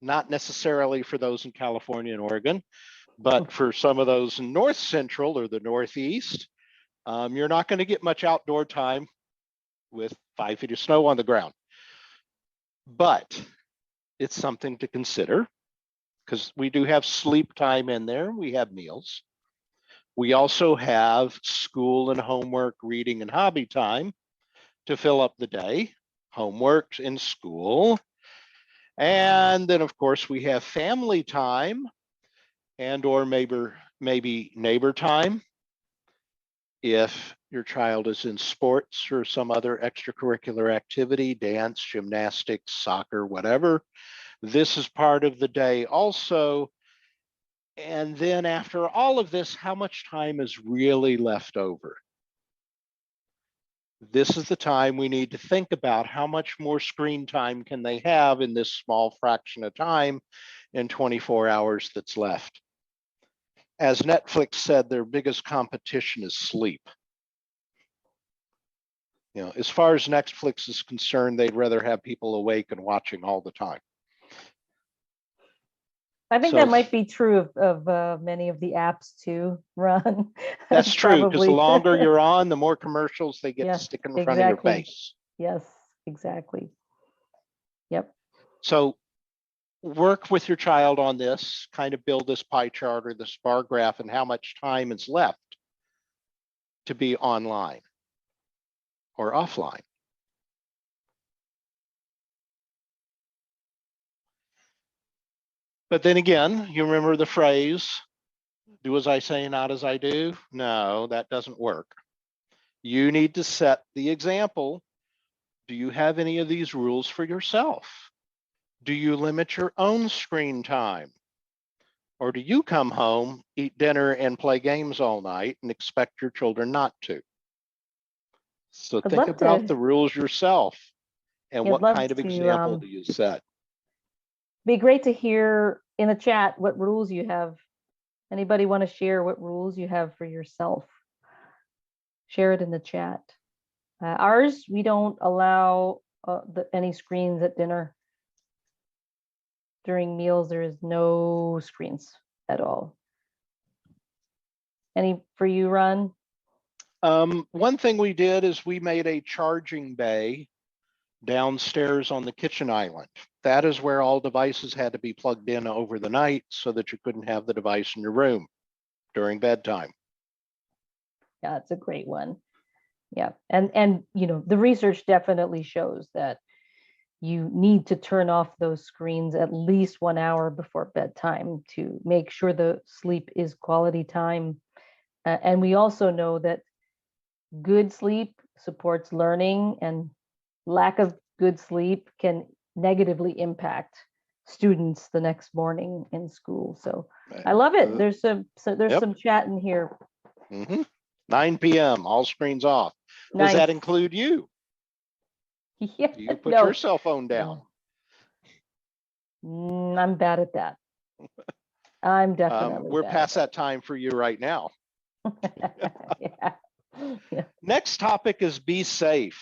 not necessarily for those in California and Oregon, but for some of those in North Central or the Northeast, you're not going to get much outdoor time with 5 feet of snow on the ground. But it's something to consider because we do have sleep time in there. We have meals. We also have school and homework, reading and hobby time to fill up the day, homework in school. And then of course we have family time and or maybe neighbor time. If your child is in sports or some other extracurricular activity, dance, gymnastics, soccer, whatever, this is part of the day also. And then after all of this, how much time is really left over? This is the time we need to think about how much more screen time can they have in this small fraction of time in 24 hours that's left. As Netflix said, their biggest competition is sleep. You know, as far as Netflix is concerned, they'd rather have people awake and watching all the time. I think So that might be true of many of the apps too, Ron. that's true, because the Probably. longer you're on, the more commercials they get Yeah, to stick in front of your exactly. face. Yes, exactly. Yep. So work with your child on this, kind of build this pie chart or this bar graph and how much time is left to be online or offline. But then again, you remember the phrase, do as I say, not as I do? No, that doesn't work. You need to set the example. Do you have any of these rules for yourself? Do you limit your own screen time? Or do you come home, eat dinner, and play games all night and expect your children not to? So I'd think love about to. the rules yourself and Yeah, I'd what love kind of to. example do you set? Be great to hear in the chat what rules you have. Anybody want to share what rules you have for yourself? Share it in the chat. Ours, we don't allow any screens at dinner. During meals, there is no screens at all. Any for you, Ron? One thing we did is we made a charging bay downstairs on the kitchen island. That is where all devices had to be plugged in over the night so that you couldn't have the device in your room during bedtime. Yeah, it's a great one. Yeah, and you know, the research definitely shows that you need to turn off those screens at least 1 hour before bedtime to make sure the sleep is quality time. And we also know that good sleep supports learning, and lack of good sleep can negatively impact students the next morning in school. So I love it. There's some chat in here. 9 p.m. all screens off. Nice. Does that include you? Yeah, Do you put no. your cell phone down? I'm bad at that. I'm definitely we're bad past that time for you right now. Yeah. Yeah. Next topic is be safe.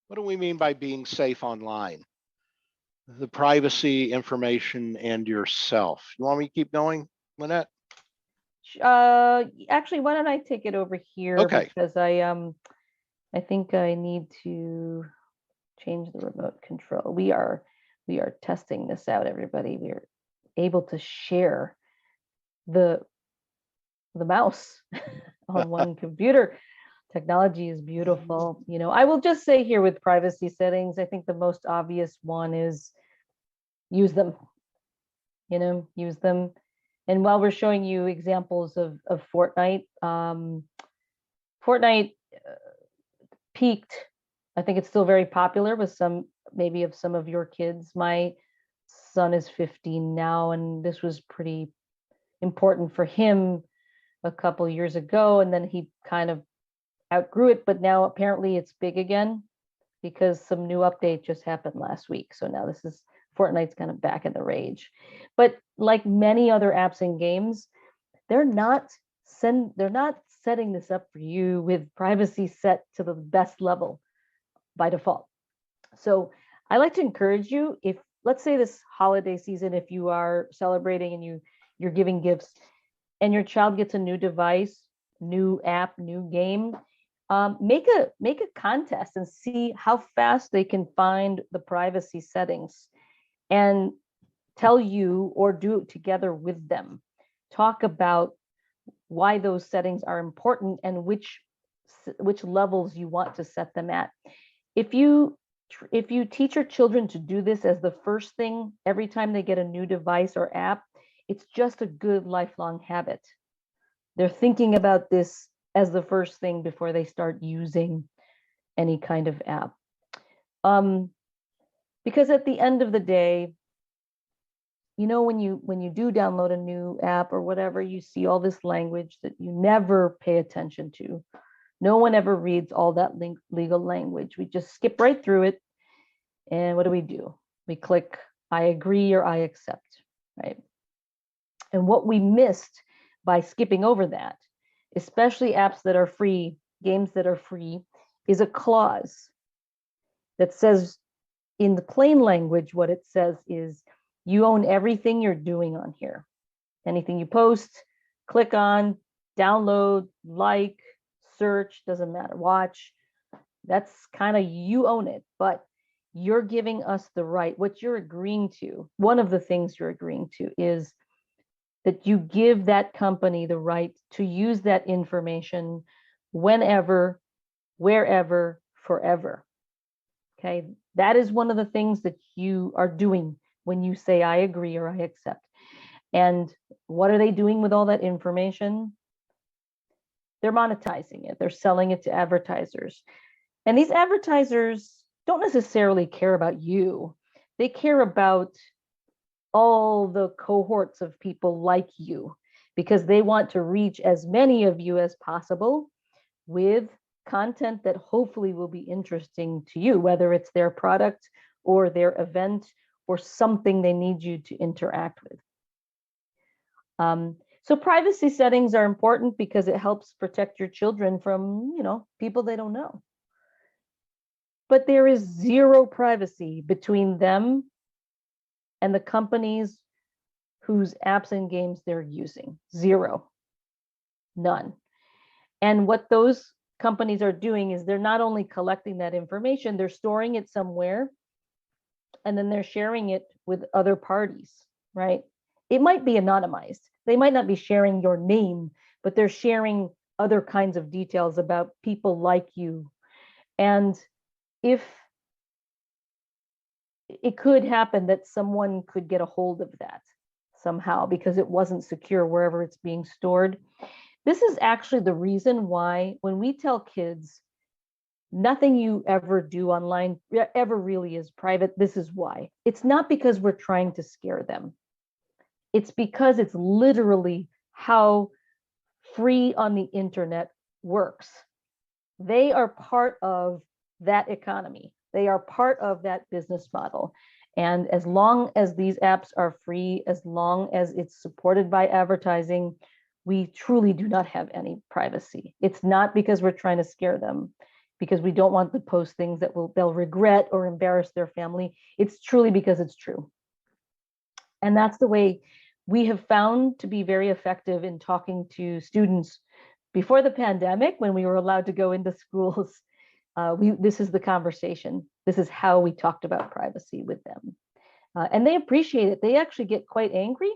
What do we mean by being safe online? The privacy, information, and yourself. You want me to keep going, Lynette? Actually, why don't I take it over here? Okay. Because I think I need to change the remote control. We are testing this out, everybody. We are able to share the mouse on one computer. Technology is beautiful. You know, I will just say here with privacy settings, I think the most obvious one is use them. You know, use them. And while we're showing you examples of Fortnite, Fortnite peaked. I think it's still very popular with some, maybe of some of your kids. My son is 15 now, and this was pretty important for him a couple years ago, and then he kind of outgrew it, but now apparently it's big again because some new update just happened last week. So now this is Fortnite's kind of back in the rage. But like many other apps and games, they're not they're not setting this up for you with privacy set to the best level by default. So I like to encourage you, if let's say this holiday season, if you are celebrating and you're giving gifts and your child gets a new device, new app, new game, make a contest and see how fast they can find the privacy settings and tell you, or do it together with them. Talk about why those settings are important and which levels you want to set them at. If you teach your children to do this as the first thing every time they get a new device or app, it's just a good lifelong habit. They're thinking about this as the first thing before they start using any kind of app. Because at the end of the day, you know, when you do download a new app or whatever, you see all this language that you never pay attention to. No one ever reads all that legal language. We just skip right through it. And what do? We click, I agree or I accept, right? And what we missed by skipping over that, especially apps that are free, games that are free, is a clause that says, in the plain language, what it says is, you own everything you're doing on here. Anything you post, click on, download, like, search, doesn't matter, watch. That's kind of, you own it, but you're giving us the right. What you're agreeing to, one of the things you're agreeing to is that you give that company the right to use that information whenever, wherever, forever. Okay, that is one of the things that you are doing when you say I agree or I accept. And what are they doing with all that information? They're monetizing it. They're selling it to advertisers. And these advertisers don't necessarily care about you. They care about all the cohorts of people like you, because they want to reach as many of you as possible with content that hopefully will be interesting to you, whether it's their product or their event or something they need you to interact with. So privacy settings are important because it helps protect your children from, people they don't know. But there is zero privacy between them and the companies whose apps and games they're using. Zero. None. And what those companies are doing is they're not only collecting that information, they're storing it somewhere, and then they're sharing it with other parties, right? It might be anonymized. They might not be sharing your name, but they're sharing other kinds of details about people like you. And if it could happen that someone could get a hold of that somehow because it wasn't secure wherever it's being stored. This is actually the reason why when we tell kids nothing you ever do online ever really is private, this is why. It's not because we're trying to scare them. It's because it's literally how free on the internet works. They are part of that economy. They are part of that business model. And as long as these apps are free, as long as it's supported by advertising, we truly do not have any privacy. It's not because we're trying to scare them, because we don't want to post things that they'll regret or embarrass their family. It's truly because it's true. And that's the way we have found to be very effective in talking to students. Before the pandemic, when we were allowed to go into schools, this is the conversation. This is how we talked about privacy with them. And they appreciate it. They actually get quite angry.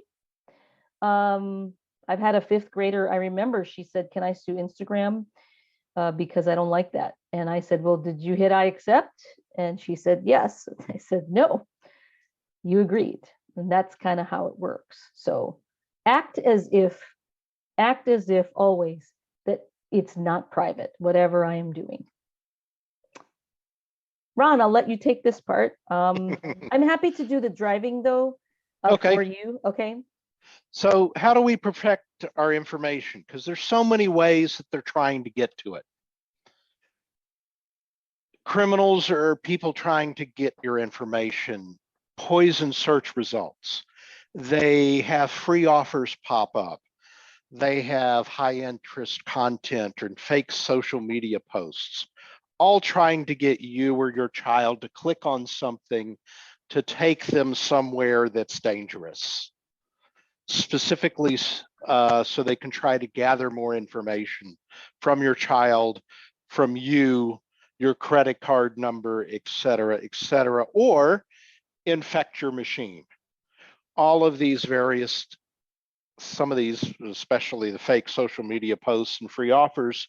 I've had a fifth grader, I remember she said, can I sue Instagram? Because I don't like that. And I said, well, did you hit I accept? And she said, yes. I said, no, you agreed. And that's kind of how it works. So act as if always that it's not private, whatever I am doing. Ron, I'll let you take this part. I'm happy to do the driving though, Okay. for you. Okay. So how do we protect our information? Because there's so many ways that they're trying to get to it. Criminals or people trying to get your information, poison search results. They have free offers pop up. they have high interest content or fake social media posts, all trying to get you or your child to click on something to take them somewhere that's dangerous, specifically so they can try to gather more information from your child, from you, your credit card number, et cetera, or infect your machine. All of these various, some of these, especially the fake social media posts and free offers,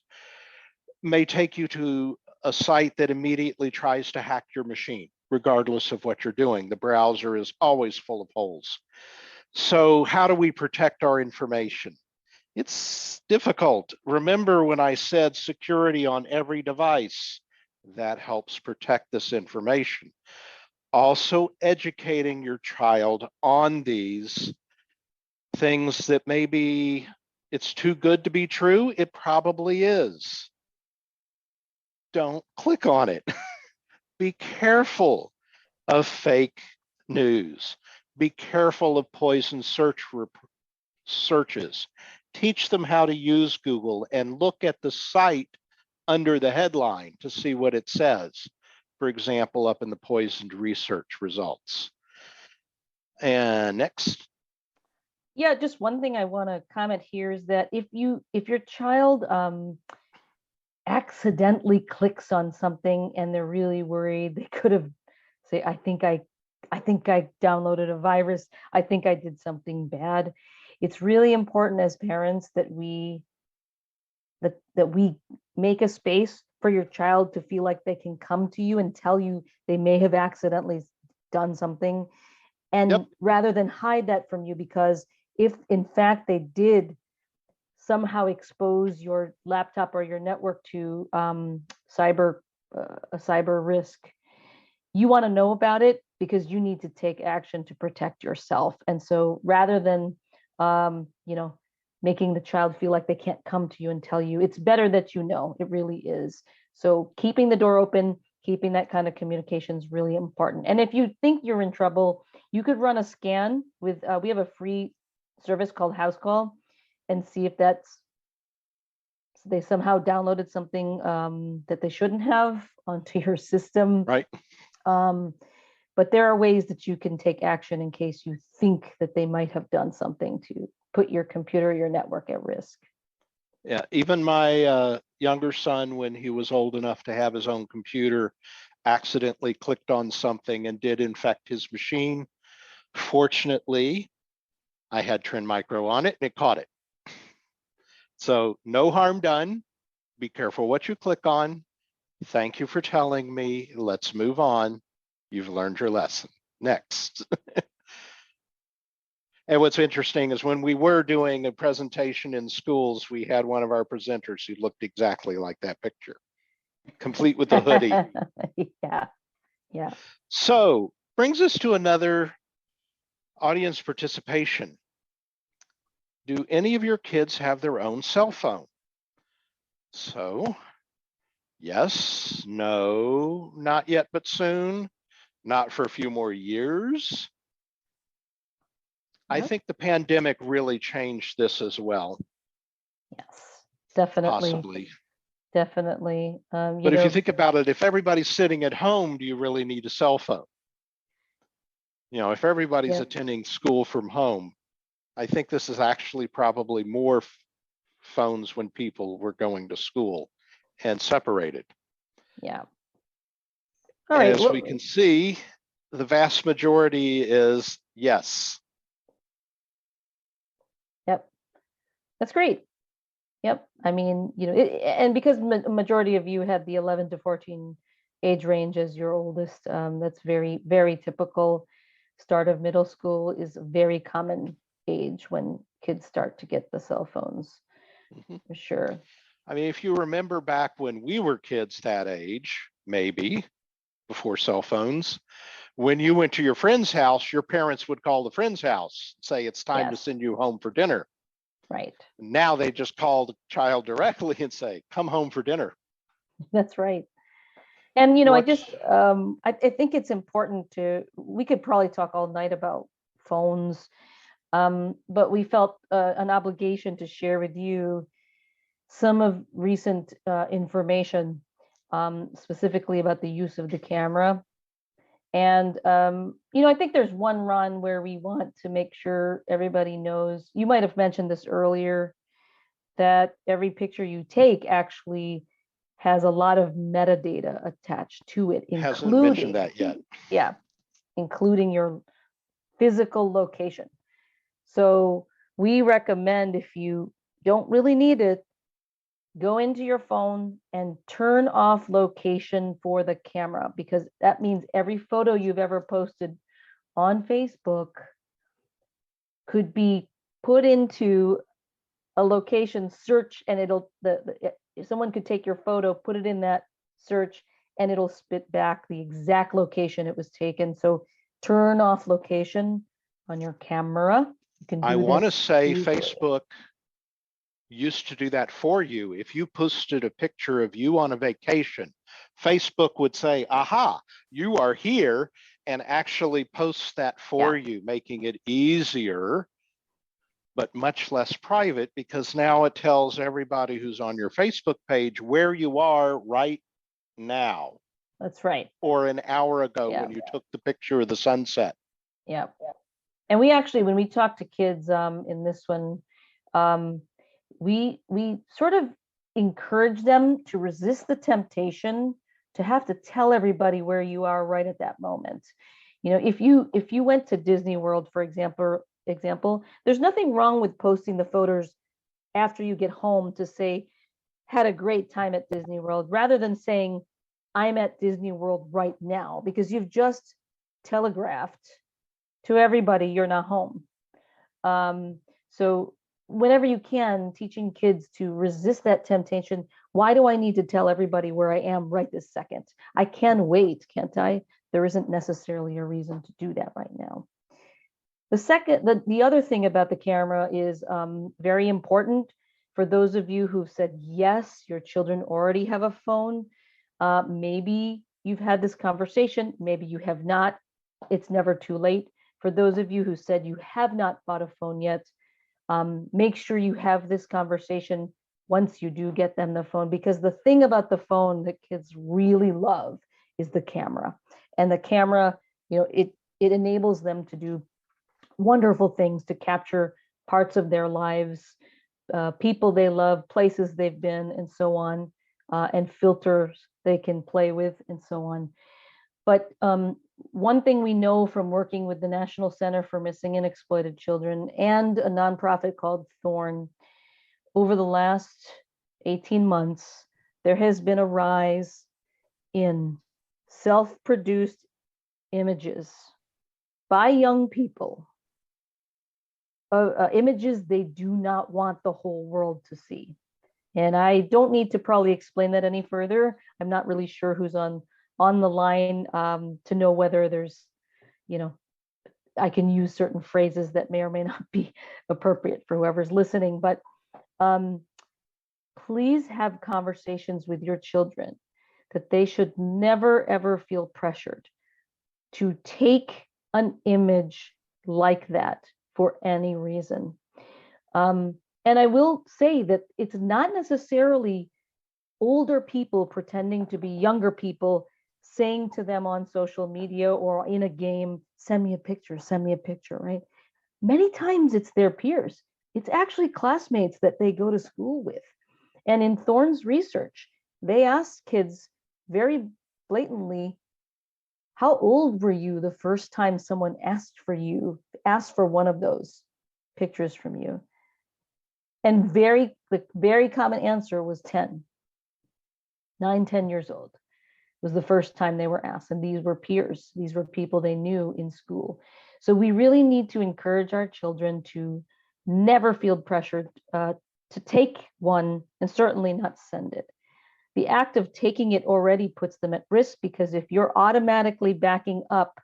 may take you to a site that immediately tries to hack your machine, regardless of what you're doing. The browser is always full of holes. So how do we protect our information? It's difficult. Remember when I said security on every device? That helps protect this information. Also educating your child on these things that maybe it's too good to be true. It probably is. Don't click on it. Be careful of fake news. Be careful of poison searches. Teach them how to use Google and look at the site under the headline to see what it says. For example, up in the poisoned research results. And next. Yeah, just one thing I want to comment here is that if your child accidentally clicks on something and they're really worried, they could have say, I think I downloaded a virus. I think I did something bad. It's really important as parents that we make a space for your child to feel like they can come to you and tell you they may have accidentally done something, and Yep. rather than hide that from you, because if in fact they did somehow expose your laptop or your network to cyber a cyber risk, you want to know about it because you need to take action to protect yourself. And so rather than making the child feel like they can't come to you and tell you, it's better that you know. It really is. So keeping the door open, keeping that kind of communication is really important. And if you think you're in trouble, you could run a scan with we have a free service called House Call, and see if that's they somehow downloaded something that they shouldn't have onto your system. Right. But there are ways that you can take action in case you think that they might have done something to put your computer, your network at risk. Yeah, even my younger son, when he was old enough to have his own computer, accidentally clicked on something and did infect his machine. Fortunately, I had Trend Micro on it and it caught it. So no harm done. Be careful what you click on. Thank you for telling me. Let's move on. You've learned your lesson. Next. And what's interesting is when we were doing a presentation in schools, we had one of our presenters who looked exactly like that picture, complete with the hoodie. Yeah. So brings us to another audience participation. Do any of your kids have their own cell phone? So yes, no, not yet, but soon, not for a few more years. I think the pandemic really changed this as well. Yes, definitely. Possibly. Definitely. But if you think about it, if everybody's sitting at home, do you really need a cell phone? If everybody's attending school from home, I think this is actually probably more phones when people were going to school and separated. Yeah. All right. As we can see, the vast majority is yes. Yep. That's great. Yep. I mean, and because majority of you had the 11 to 14 age range as your oldest, that's very, very typical. Start of middle school is a very common age when kids start to get the cell phones, for sure. I mean, if you remember back when we were kids that age, maybe before cell phones, when you went to your friend's house, your parents would call the friend's house, say it's time to send you home for dinner. Right. Now they just call the child directly and say, come home for dinner. That's right. And, I just, I think it's important we could probably talk all night about phones. But we felt an obligation to share with you some of recent information, specifically about the use of the camera. And, I think there's one run where we want to make sure everybody knows, you might have mentioned this earlier, that every picture you take actually has a lot of metadata attached to it, Hasn't mentioned including, that yet. yeah, including your physical location. So we recommend, if you don't really need it, go into your phone and turn off location for the camera, because that means every photo you've ever posted on Facebook could be put into a location search, and it'll someone could take your photo, put it in that search, and it'll spit back the exact location it was taken. So turn off location on your camera. You can do I want to this say easily. Facebook used to do that for you. If you posted a picture of you on a vacation, Facebook would say, aha, you are here, and actually post that for you, making it easier, but much less private, because now it tells everybody who's on your Facebook page where you are right now, That's right. or an hour ago Yeah. when you took the picture of the sunset. Yeah. And we actually, when we talk to kids in this one, we sort of encourage them to resist the temptation to have to tell everybody where you are right at that moment. If you went to Disney World, for example, there's nothing wrong with posting the photos after you get home to say, had a great time at Disney World, rather than saying, I'm at Disney World right now, because you've just telegraphed to everybody you're not home. So whenever you can, teaching kids to resist that temptation. Why do I need to tell everybody where I am right this second? I can wait, can't I? There isn't necessarily a reason to do that right now. The other thing about the camera is very important for those of you who've said, yes, your children already have a phone. Maybe you've had this conversation, maybe you have not. It's never too late. For those of you who said you have not bought a phone yet, make sure you have this conversation once you do get them the phone, because the thing about the phone that kids really love is the camera. And the camera, it enables them to do wonderful things, to capture parts of their lives, people they love, places they've been, and so on, and filters they can play with, and so on. But one thing we know from working with the National Center for Missing and Exploited Children and a nonprofit called Thorn, over the last 18 months, there has been a rise in self-produced images by young people, images they do not want the whole world to see. And I don't need to probably explain that any further. I'm not really sure who's on the line to know whether there's, I can use certain phrases that may or may not be appropriate for whoever's listening, but please have conversations with your children that they should never, ever feel pressured to take an image like that for any reason. And I will say that it's not necessarily older people pretending to be younger people saying to them on social media or in a game, send me a picture, right? Many times it's their peers. It's actually classmates that they go to school with. And in Thorne's research, they asked kids very blatantly, how old were you the first time someone asked for one of those pictures from you? And the very common answer was 10. 10 years old was the first time they were asked. And these were peers. These were people they knew in school. So we really need to encourage our children to never feel pressured to take one, and certainly not send it. The act of taking it already puts them at risk, because if you're automatically backing up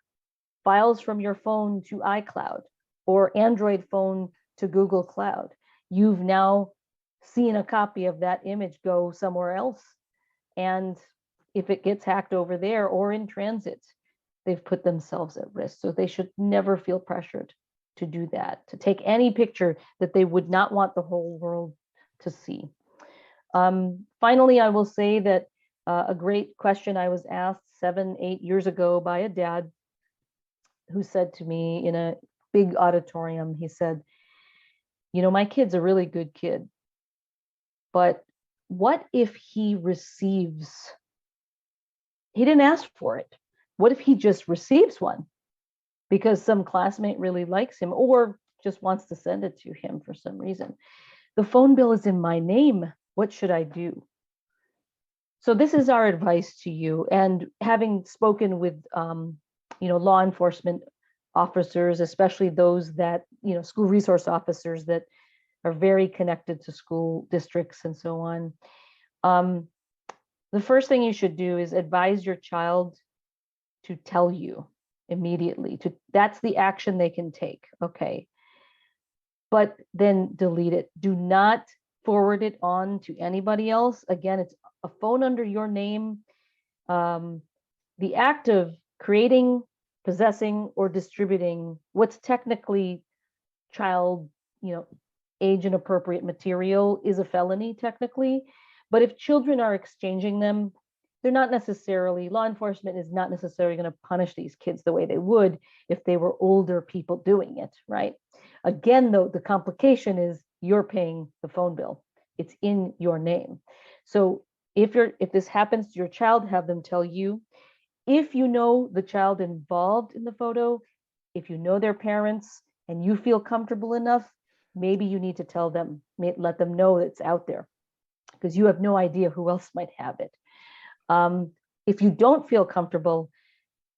files from your phone to iCloud or Android phone to Google Cloud, you've now seen a copy of that image go somewhere else. And if it gets hacked over there or in transit, they've put themselves at risk. So they should never feel pressured to do that, to take any picture that they would not want the whole world to see. Finally, I will say that a great question I was asked 7-8 years ago by a dad who said to me in a big auditorium, he said, my kid's a really good kid, but what if he didn't ask for it. What if he just receives one because some classmate really likes him or just wants to send it to him for some reason? The phone bill is in my name. What should I do? So this is our advice to you. And having spoken with, law enforcement officers, especially those that, school resource officers that are very connected to school districts and so on. The first thing you should do is advise your child to tell you immediately. That's the action they can take. Okay. But then delete it. Do not forward it on to anybody else. Again, it's a phone under your name. The act of creating, possessing, or distributing what's technically child, age inappropriate material is a felony technically. But if children are exchanging them, law enforcement is not necessarily going to punish these kids the way they would if they were older people doing it, right? Again, though, the complication is you're paying the phone bill. It's in your name. So if this happens to your child, have them tell you. If you know the child involved in the photo, if you know their parents and you feel comfortable enough, maybe you need to tell them, let them know it's out there, because you have no idea who else might have it. If you don't feel comfortable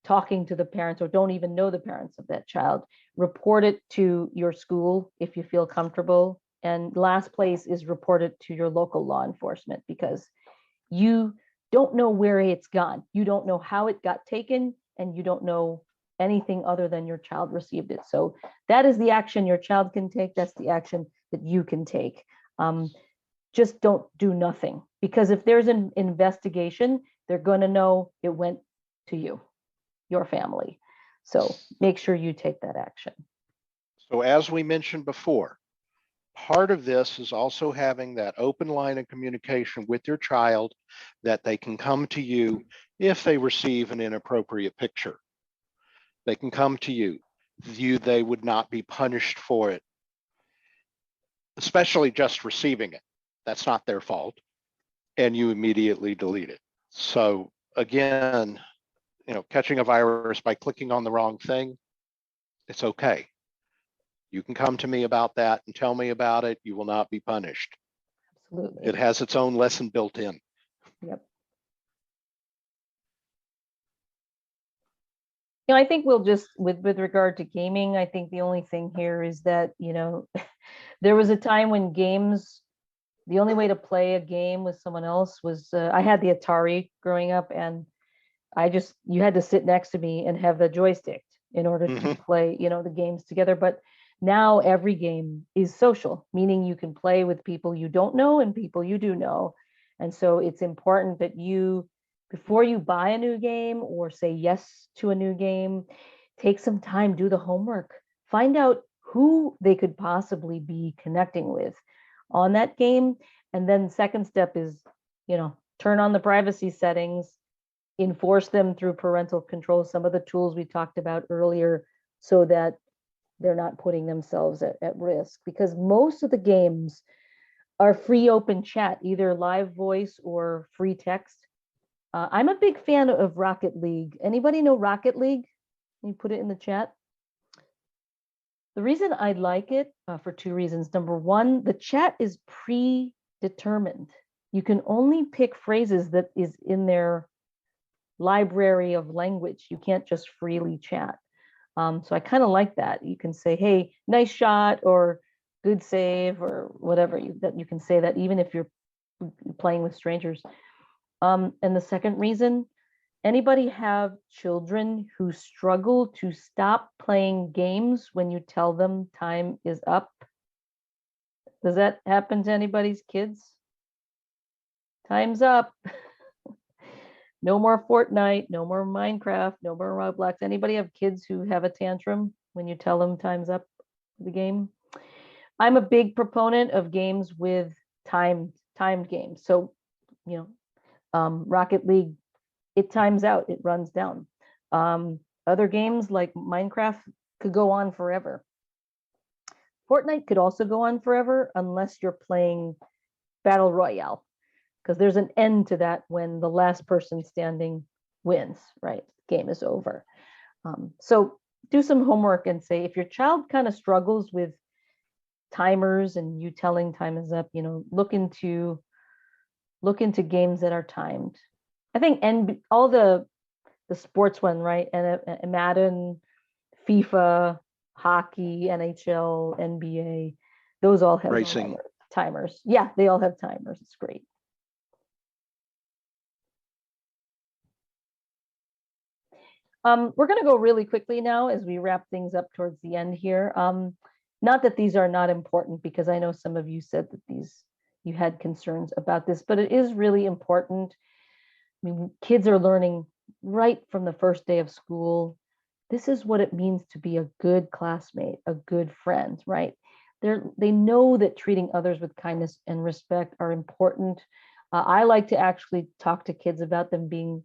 talking to the parents or don't even know the parents of that child, report it to your school if you feel comfortable. And last place is report it to your local law enforcement, because you don't know where it's gone. You don't know how it got taken, and you don't know anything other than your child received it. So that is the action your child can take. That's the action that you can take. Just don't do nothing, because if there's an investigation, they're going to know it went to you, your family. So make sure you take that action. So as we mentioned before, part of this is also having that open line of communication with your child, that they can come to you if they receive an inappropriate picture. They can come to you. They would not be punished for it, especially just receiving it. That's not their fault. And you immediately delete it. So again, catching a virus by clicking on the wrong thing, it's okay. You can come to me about that and tell me about it. You will not be punished. Absolutely. It has its own lesson built in. Yep. I think we'll just, with regard to gaming, I think the only thing here is that, there was a time when the only way to play a game with someone else was, I had the Atari growing up, and you had to sit next to me and have the joystick in order to play, the games together. But now every game is social, meaning you can play with people you don't know and people you do know. And so it's important that before you buy a new game or say yes to a new game, take some time, do the homework, find out who they could possibly be connecting with on that game. And then second step is, turn on the privacy settings, enforce them through parental control, some of the tools we talked about earlier, so that they're not putting themselves at risk. Because most of the games are free open chat, either live voice or free text. I'm a big fan of Rocket League. Anybody know Rocket League? Can you put it in the chat? The reason I like it for two reasons. Number one, the chat is predetermined. You can only pick phrases that is in their library of language. You can't just freely chat. So I kind of like that. You can say, hey, nice shot, or good save, or whatever. You can say that even if you're playing with strangers. And the second reason, anybody have children who struggle to stop playing games when you tell them time is up? Does that happen to anybody's kids? Time's up. No more Fortnite, no more Minecraft, no more Roblox. Anybody have kids who have a tantrum when you tell them time's up? the game. I'm a big proponent of games with timed games. So, Rocket League, it times out, it runs down. Other games like Minecraft could go on forever. Fortnite could also go on forever unless you're playing Battle Royale, because there's an end to that when the last person standing wins, right? Game is over. So do some homework and say, if your child kind of struggles with timers and you telling time is up, look into games that are timed. I think all the sports one, right? And Madden, FIFA, hockey, NHL, NBA, those all have Racing. timers. Yeah, they all have timers. It's great. We're going to go really quickly now as we wrap things up towards the end here. Not that these are not important, because I know some of you said that you had concerns about this, but it is really important. I mean, kids are learning right from the first day of school. This is what it means to be a good classmate, a good friend, right? They know that treating others with kindness and respect are important. I like to actually talk to kids about them being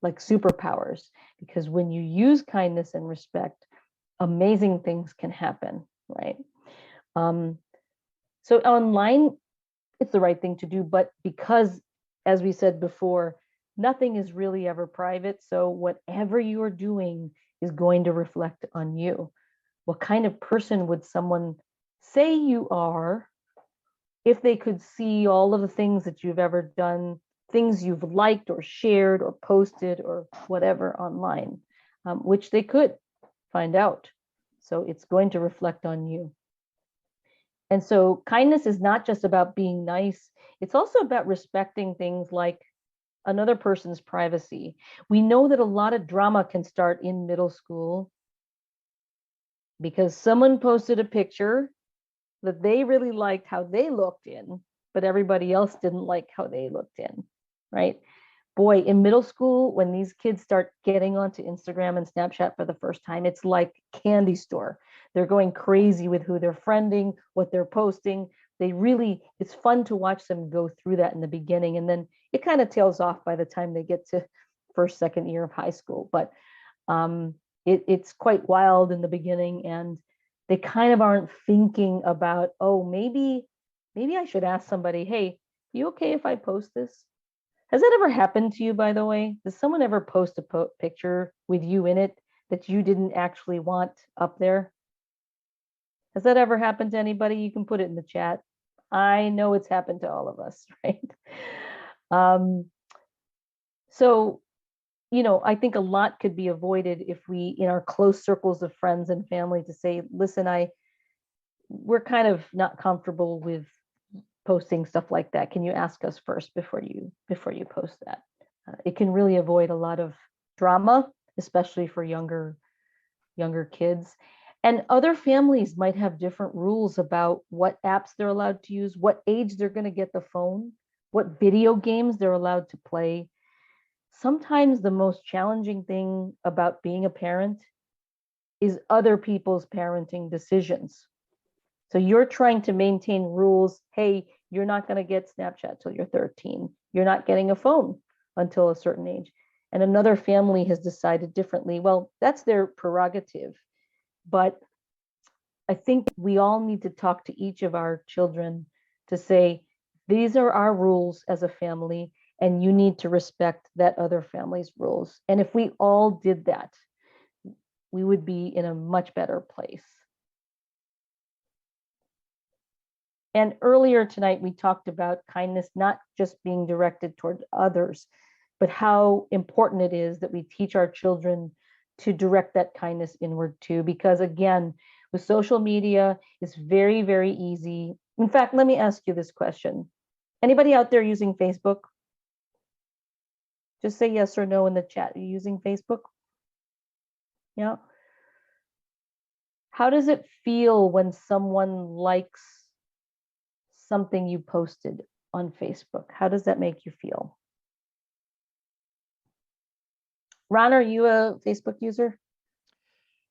like superpowers, because when you use kindness and respect, amazing things can happen, right? So online, it's the right thing to do, but because, as we said before, nothing is really ever private. So whatever you are doing is going to reflect on you. What kind of person would someone say you are if they could see all of the things that you've ever done, things you've liked or shared or posted or whatever online, which they could find out. So it's going to reflect on you. And so kindness is not just about being nice, it's also about respecting things like another person's privacy. We know that a lot of drama can start in middle school because someone posted a picture that they really liked how they looked in, but everybody else didn't like how they looked in, right? Boy, in middle school, when these kids start getting onto Instagram and Snapchat for the first time, it's like candy store. They're going crazy with who they're friending, what they're posting. It's fun to watch them go through that in the beginning. And then it kind of tails off by the time they get to first, second year of high school. But it's quite wild in the beginning, and they kind of aren't thinking about, oh, maybe I should ask somebody, hey, you okay if I post this? Has that ever happened to you, by the way? Does someone ever post a picture with you in it that you didn't actually want up there? Has that ever happened to anybody? You can put it in the chat. I know it's happened to all of us, right? So, I think a lot could be avoided if we, in our close circles of friends and family, to say, listen, we're kind of not comfortable with posting stuff like that. Can you ask us first before you post that? It can really avoid a lot of drama, especially for younger kids. And other families might have different rules about what apps they're allowed to use, what age they're going to get the phone, what video games they're allowed to play. Sometimes the most challenging thing about being a parent is other people's parenting decisions. So you're trying to maintain rules. Hey, you're not going to get Snapchat till you're 13. You're not getting a phone until a certain age. And another family has decided differently. Well, that's their prerogative. But I think we all need to talk to each of our children to say, these are our rules as a family, and you need to respect that other family's rules. And if we all did that, we would be in a much better place. And earlier tonight, we talked about kindness not just being directed toward others, but how important it is that we teach our children to direct that kindness inward too. Because again, with social media, it's very, very easy. In fact, let me ask you this question. Anybody out there using Facebook? Just say yes or no in the chat. Are you using Facebook? Yeah. How does it feel when someone likes something you posted on Facebook? How does that make you feel? Ron, are you a Facebook user?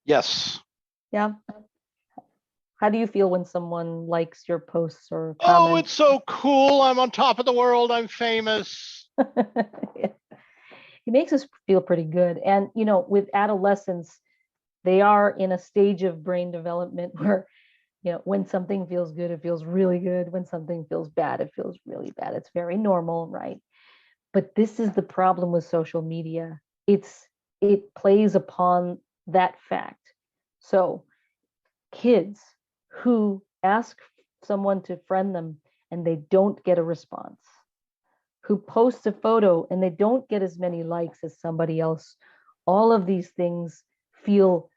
Yes. Yeah. How do you feel when someone likes your posts or Oh, comments? it's so cool. I'm on top of the world. I'm famous. It makes us feel pretty good. And, with adolescents, they are in a stage of brain development where, when something feels good, it feels really good. When something feels bad, it feels really bad. It's very normal, right? But this is the problem with social media. It plays upon that fact. So kids who ask someone to friend them and they don't get a response, who post a photo and they don't get as many likes as somebody else, all of these things feel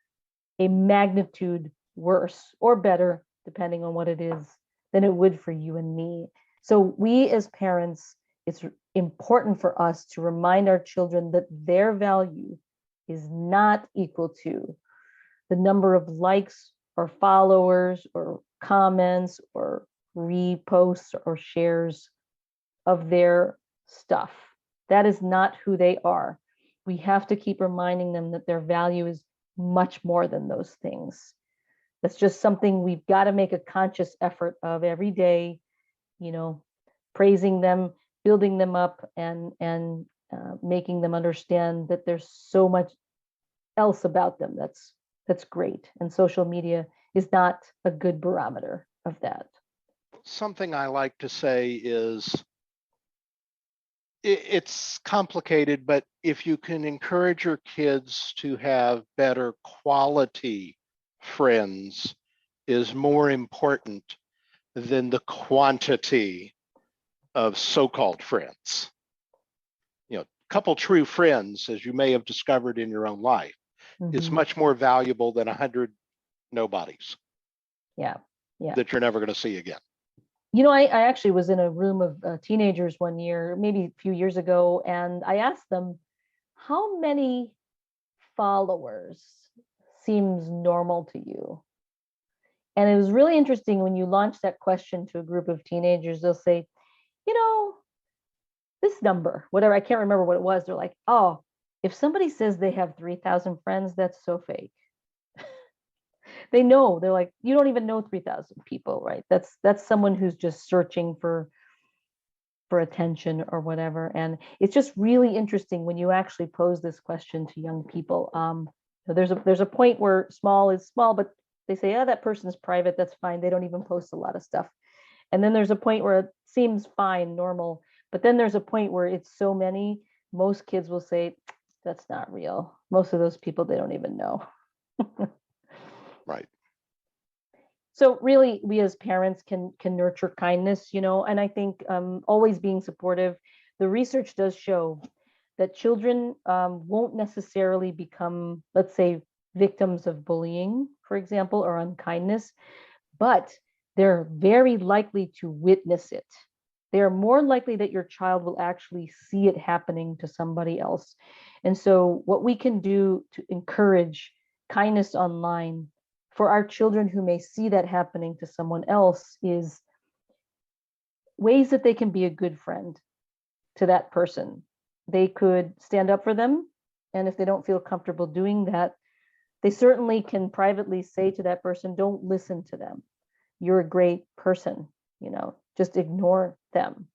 a magnitude worse or better, depending on what it is, than it would for you and me. So we as parents, it's important for us to remind our children that their value is not equal to the number of likes or followers or comments or reposts or shares of their stuff. That is not who they are. We have to keep reminding them that their value is much more than those things. That's just something we've got to make a conscious effort of every day, praising them, building them up, and making them understand that there's so much else about them that's great. And social media is not a good barometer of that. Something I like to say is it's complicated, but if you can encourage your kids to have better quality friends is more important than the quantity of so-called friends. A couple true friends, as you may have discovered in your own life, is Mm-hmm. much more valuable than 100 nobodies Yeah. Yeah. that you're never going to see again. I actually was in a room of teenagers one year, maybe a few years ago, and I asked them, how many followers seems normal to you? And it was really interesting when you launch that question to a group of teenagers, they'll say, you know, this number, whatever, I can't remember what it was. They're like, oh, if somebody says they have 3,000 friends, that's so fake. They know, they're like, you don't even know 3,000 people, right? That's someone who's just searching for attention or whatever. And it's just really interesting when you actually pose this question to young people. So there's a point where small is small, but they say, oh, that person's private, that's fine. They don't even post a lot of stuff. And then there's a point where it seems fine, normal. But then there's a point where it's so many, most kids will say, that's not real. Most of those people, they don't even know. Right. So really, we as parents can nurture kindness, and I think always being supportive. The research does show that children won't necessarily become, let's say, victims of bullying, for example, or unkindness, but they're very likely to witness it. They are more likely that your child will actually see it happening to somebody else. And so, what we can do to encourage kindness online for our children who may see that happening to someone else is ways that they can be a good friend to that person. They could stand up for them. And if they don't feel comfortable doing that, they certainly can privately say to that person, don't listen to them. You're a great person, just ignore them.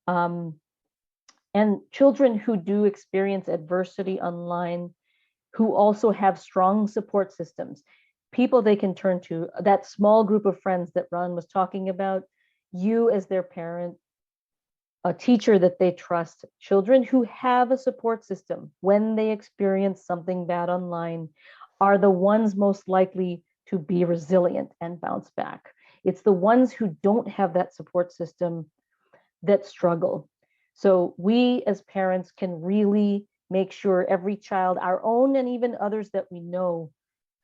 And children who do experience adversity online, who also have strong support systems, people they can turn to, that small group of friends that Ron was talking about, you as their parent, a teacher that they trust, children who have a support system when they experience something bad online are the ones most likely to be resilient and bounce back. It's the ones who don't have that support system that struggle. So we as parents can really make sure every child, our own and even others that we know,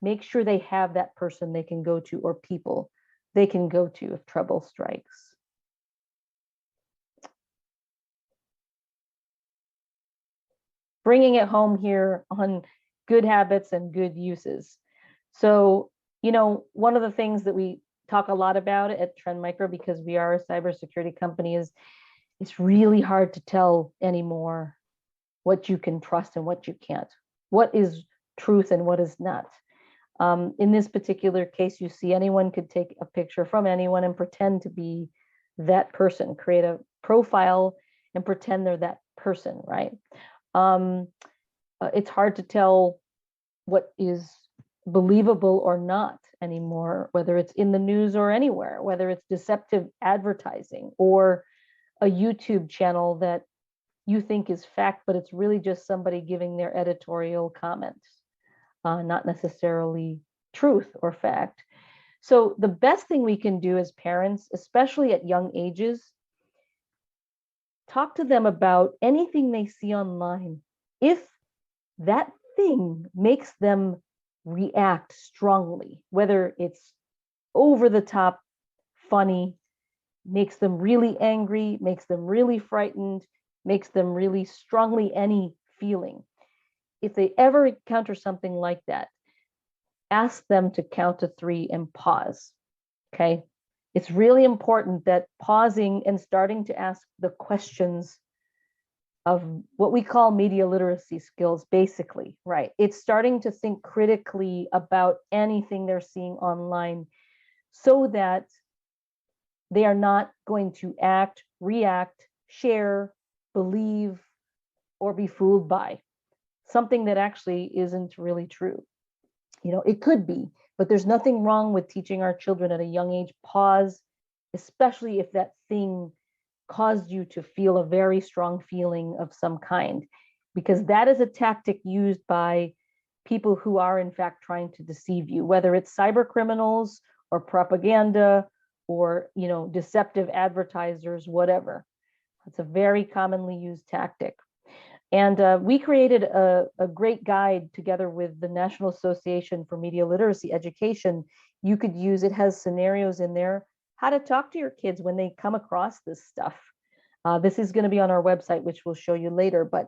make sure they have that person they can go to or people they can go to if trouble strikes. Bringing it home here on good habits and good uses. So, one of the things that we talk a lot about at Trend Micro, because we are a cybersecurity company, is it's really hard to tell anymore what you can trust and what you can't. What is truth and what is not. In this particular case, you see anyone could take a picture from anyone and pretend to be that person, create a profile and pretend they're that person, right? It's hard to tell what is believable or not anymore, whether it's in the news or anywhere, whether it's deceptive advertising or a YouTube channel that you think is fact, but it's really just somebody giving their editorial comments, not necessarily truth or fact. So the best thing we can do as parents, especially at young ages, talk to them about anything they see online. If that thing makes them react strongly, whether it's over the top funny, makes them really angry, makes them really frightened, makes them really strongly any feeling. If they ever encounter something like that, ask them to count to 3 and pause. Okay. It's really important that pausing and starting to ask the questions of what we call media literacy skills, basically, right? It's starting to think critically about anything they're seeing online so that they are not going to act, react, share, believe, or be fooled by something that actually isn't really true. It could be, but there's nothing wrong with teaching our children at a young age, pause, especially if that thing caused you to feel a very strong feeling of some kind, because that is a tactic used by people who are in fact trying to deceive you, whether it's cyber criminals or propaganda or deceptive advertisers, whatever. It's a very commonly used tactic. And we created a great guide together with the National Association for Media Literacy Education. You could use it, has scenarios in there, how to talk to your kids when they come across this stuff. This is going to be on our website, which we'll show you later, but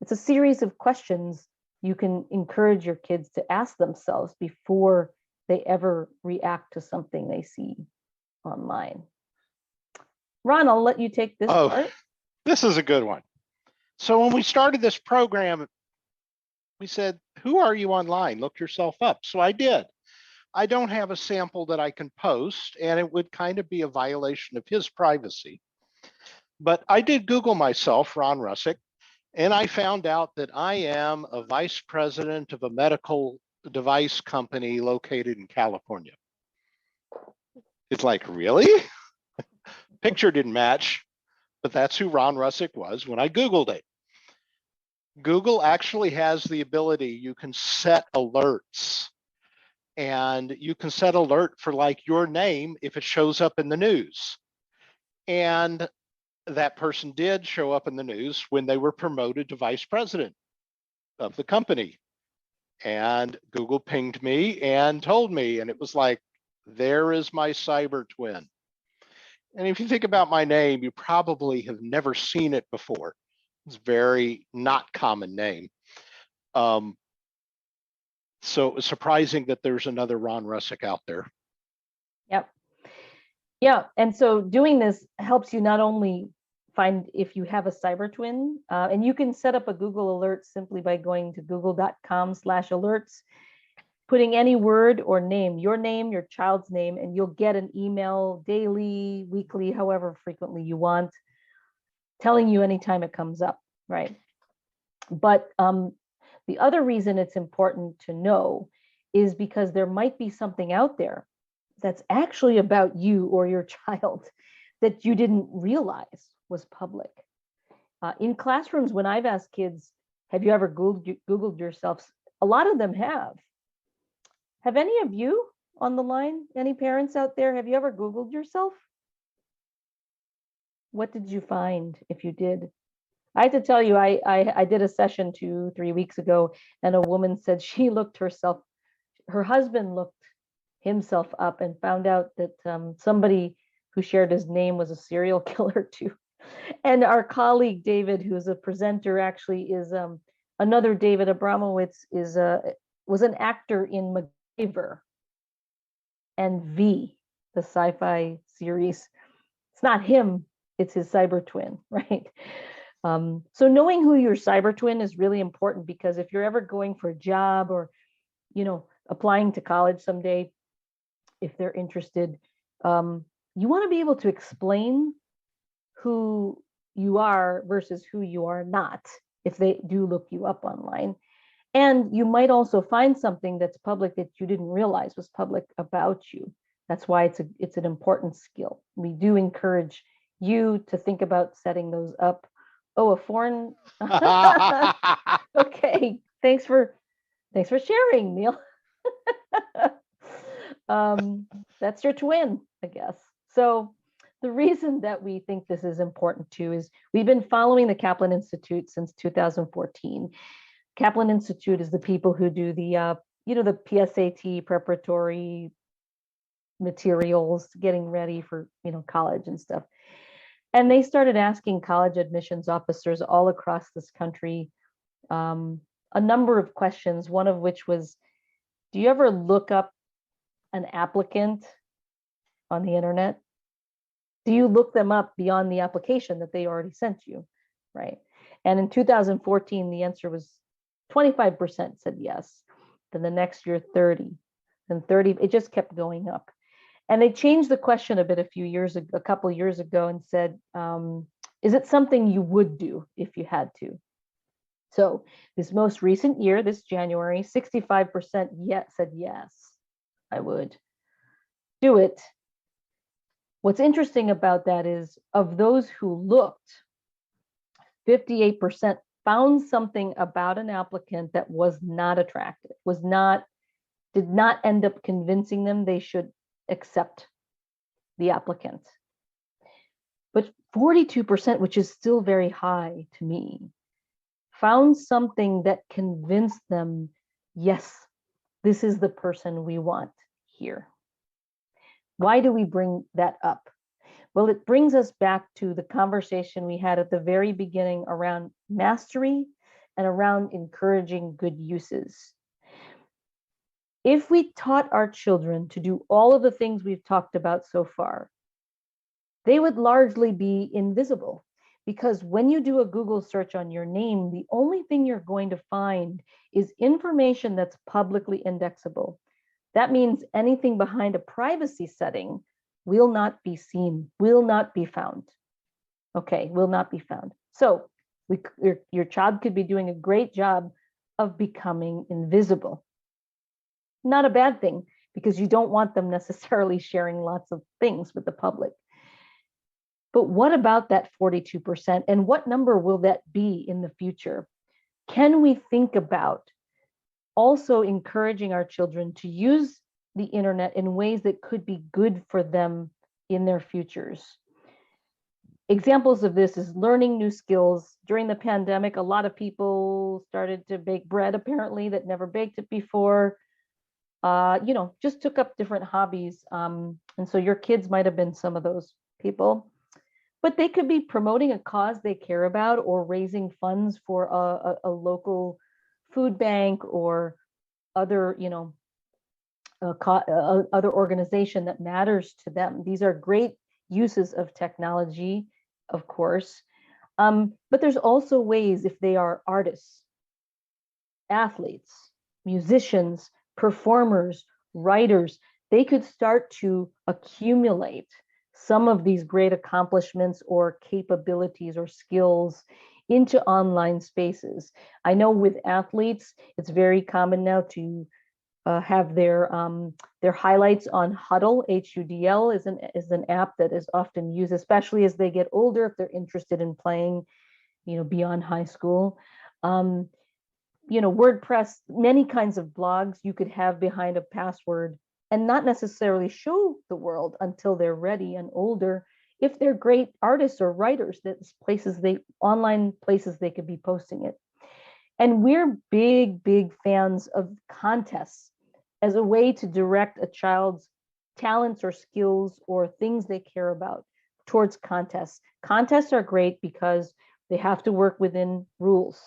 it's a series of questions you can encourage your kids to ask themselves before they ever react to something they see online. Ron, I'll let you take this part. This is a good one. So when we started this program, we said, who are you online? Look yourself up. So I did. I don't have a sample that I can post, and it would kind of be a violation of his privacy. But I did Google myself, Ron Russick, and I found out that I am a vice president of a medical device company located in California. It's like, really? Picture didn't match, but that's who Ron Russick was when I Googled it. Google actually has the ability, you can set alerts, and you can set alert for like your name if it shows up in the news. And that person did show up in the news when they were promoted to vice president of the company. And Google pinged me and told me, and it was like, there is my cyber twin. And if you think about my name, you probably have never seen it before. It's very not common name. So it was surprising that there's another Ron Russick out there. Yep. Yeah. And so doing this helps you not only find if you have a cyber twin, and you can set up a Google alert simply by going to google.com/alerts, putting any word or name, your child's name, and you'll get an email daily, weekly, however frequently you want, telling you anytime it comes up, right? But the other reason it's important to know is because there might be something out there that's actually about you or your child that you didn't realize was public. In classrooms, when I've asked kids, have you ever Googled yourself? A lot of them have. Have any of you on the line, any parents out there, have you ever Googled yourself? What did you find if you did? I have to tell you, I did a session 2-3 weeks ago, and a woman said she looked her husband looked himself up and found out that somebody who shared his name was a serial killer too. And our colleague David, who's a presenter, actually is another David Abramowitz, was an actor in MacGyver and V, the sci-fi series. It's not him, it's his cyber twin, right? So knowing who your cyber twin is really important, because if you're ever going for a job or applying to college someday, if they're interested, you want to be able to explain who you are versus who you are not if they do look you up online. And you might also find something that's public that you didn't realize was public about you. That's why it's an important skill. We do encourage you to think about setting those up. Oh, a foreign. Okay, thanks for sharing, Neil. That's your twin, I guess. So the reason that we think this is important too is we've been following the Kaplan Institute since 2014. Kaplan Institute is the people who do the the PSAT preparatory materials, getting ready for college and stuff. And they started asking college admissions officers all across this country a number of questions. One of which was, do you ever look up an applicant on the internet? Do you look them up beyond the application that they already sent you, right? And in 2014, the answer was 25% said yes. Then the next year, 30, then 30. It just kept going up. And they changed the question a bit a couple of years ago, and said, is it something you would do if you had to? So this most recent year, this January, 65% said yes, I would do it. What's interesting about that is, of those who looked, 58% found something about an applicant that was not attractive, did not end up convincing them they should accept the applicant. But 42%, which is still very high to me, found something that convinced them, yes, this is the person we want here. Why do we bring that up? Well, it brings us back to the conversation we had at the very beginning around mastery and around encouraging good uses. If we taught our children to do all of the things we've talked about so far, they would largely be invisible, because when you do a Google search on your name, the only thing you're going to find is information that's publicly indexable. That means anything behind a privacy setting will not be seen, will not be found. Okay, will not be found. So your child could be doing a great job of becoming invisible. Not a bad thing, because you don't want them necessarily sharing lots of things with the public. But what about that 42%? And what number will that be in the future? Can we think about also encouraging our children to use the internet in ways that could be good for them in their futures? Examples of this is learning new skills. During the pandemic, a lot of people started to bake bread, apparently, that never baked it before. Just took up different hobbies. And so your kids might have been some of those people. But they could be promoting a cause they care about, or raising funds for a local food bank or other, other organization that matters to them. These are great uses of technology, of course. But there's also ways, if they are artists, athletes, musicians, performers, writers, they could start to accumulate some of these great accomplishments or capabilities or skills into online spaces. I know with athletes, it's very common now to have their highlights on Huddle. HUDL is an app that is often used, especially as they get older, if they're interested in playing, beyond high school. WordPress, many kinds of blogs you could have behind a password and not necessarily show the world until they're ready and older. If they're great artists or writers, that's online places they could be posting it. And we're big fans of contests as a way to direct a child's talents or skills or things they care about towards contests. Contests are great because they have to work within rules,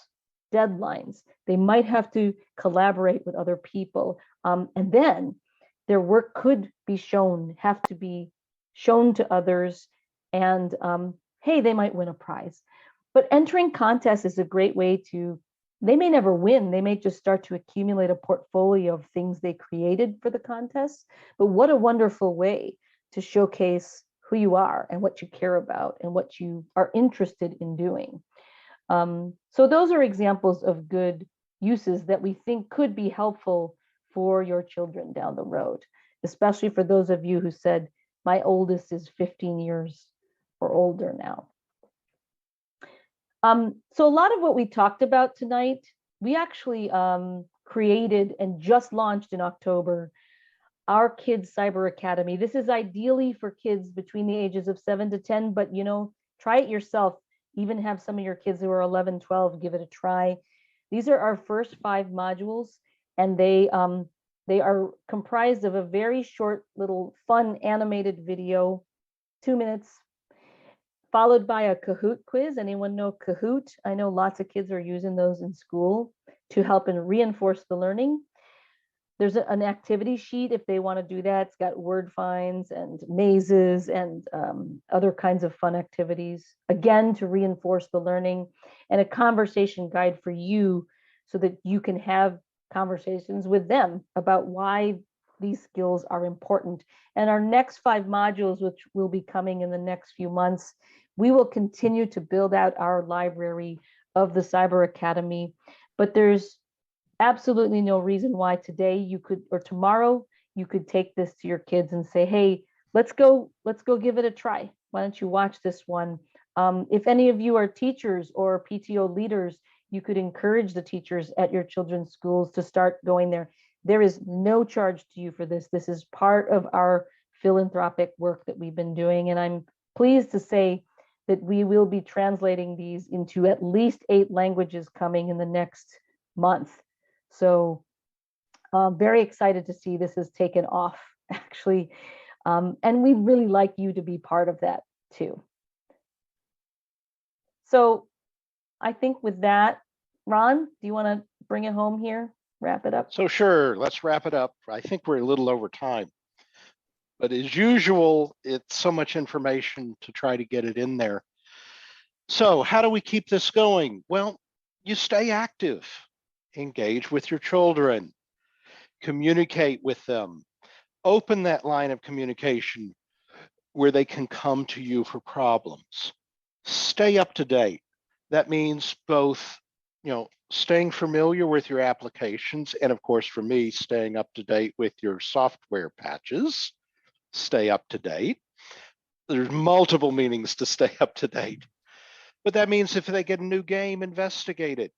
deadlines. They might have to collaborate with other people. And then their work could be have to be shown to others. And hey, they might win a prize. But entering contests is a great way to they may never win. They may just start to accumulate a portfolio of things they created for the contest. But what a wonderful way to showcase who you are and what you care about and what you are interested in doing. So those are examples of good uses that we think could be helpful for your children down the road, especially for those of you who said, my oldest is 15 years or older now. So a lot of what we talked about tonight, we actually created and just launched in October our Kids Cyber Academy. This is ideally for kids between the ages of 7 to 10, but try it yourself. Even have some of your kids who are 11, 12, give it a try. These are our first 5 modules, and they are comprised of a very short little fun animated video, 2 minutes, followed by a Kahoot quiz. Anyone know Kahoot? I know lots of kids are using those in school to help and reinforce the learning. There's an activity sheet if they want to do that. It's got word finds and mazes and other kinds of fun activities, again, to reinforce the learning, and a conversation guide for you so that you can have conversations with them about why these skills are important. And our next 5 modules, which will be coming in the next few months, we will continue to build out our library of the Cyber Academy. But there's absolutely no reason why today you could, or tomorrow you could take this to your kids and say, hey, let's go give it a try. Why don't you watch this one? If any of you are teachers or PTO leaders, you could encourage the teachers at your children's schools to start going there. There is no charge to you for this. This is part of our philanthropic work that we've been doing. And I'm pleased to say that we will be translating these into at least 8 languages coming in the next month. So very excited to see this has taken off, actually. And we'd really like you to be part of that too. So I think with that, Ron, do you want to bring it home here? Wrap it up? So sure, let's wrap it up. I think we're a little over time. But as usual, it's so much information to try to get it in there. So how do we keep this going? Well, you stay active. Engage with your children, communicate with them, open that line of communication where they can come to you for problems. Stay up to date. That means both, staying familiar with your applications, and of course, for me, staying up to date with your software patches. Stay up to date. There's multiple meanings to stay up to date. But that means if they get a new game, investigate it.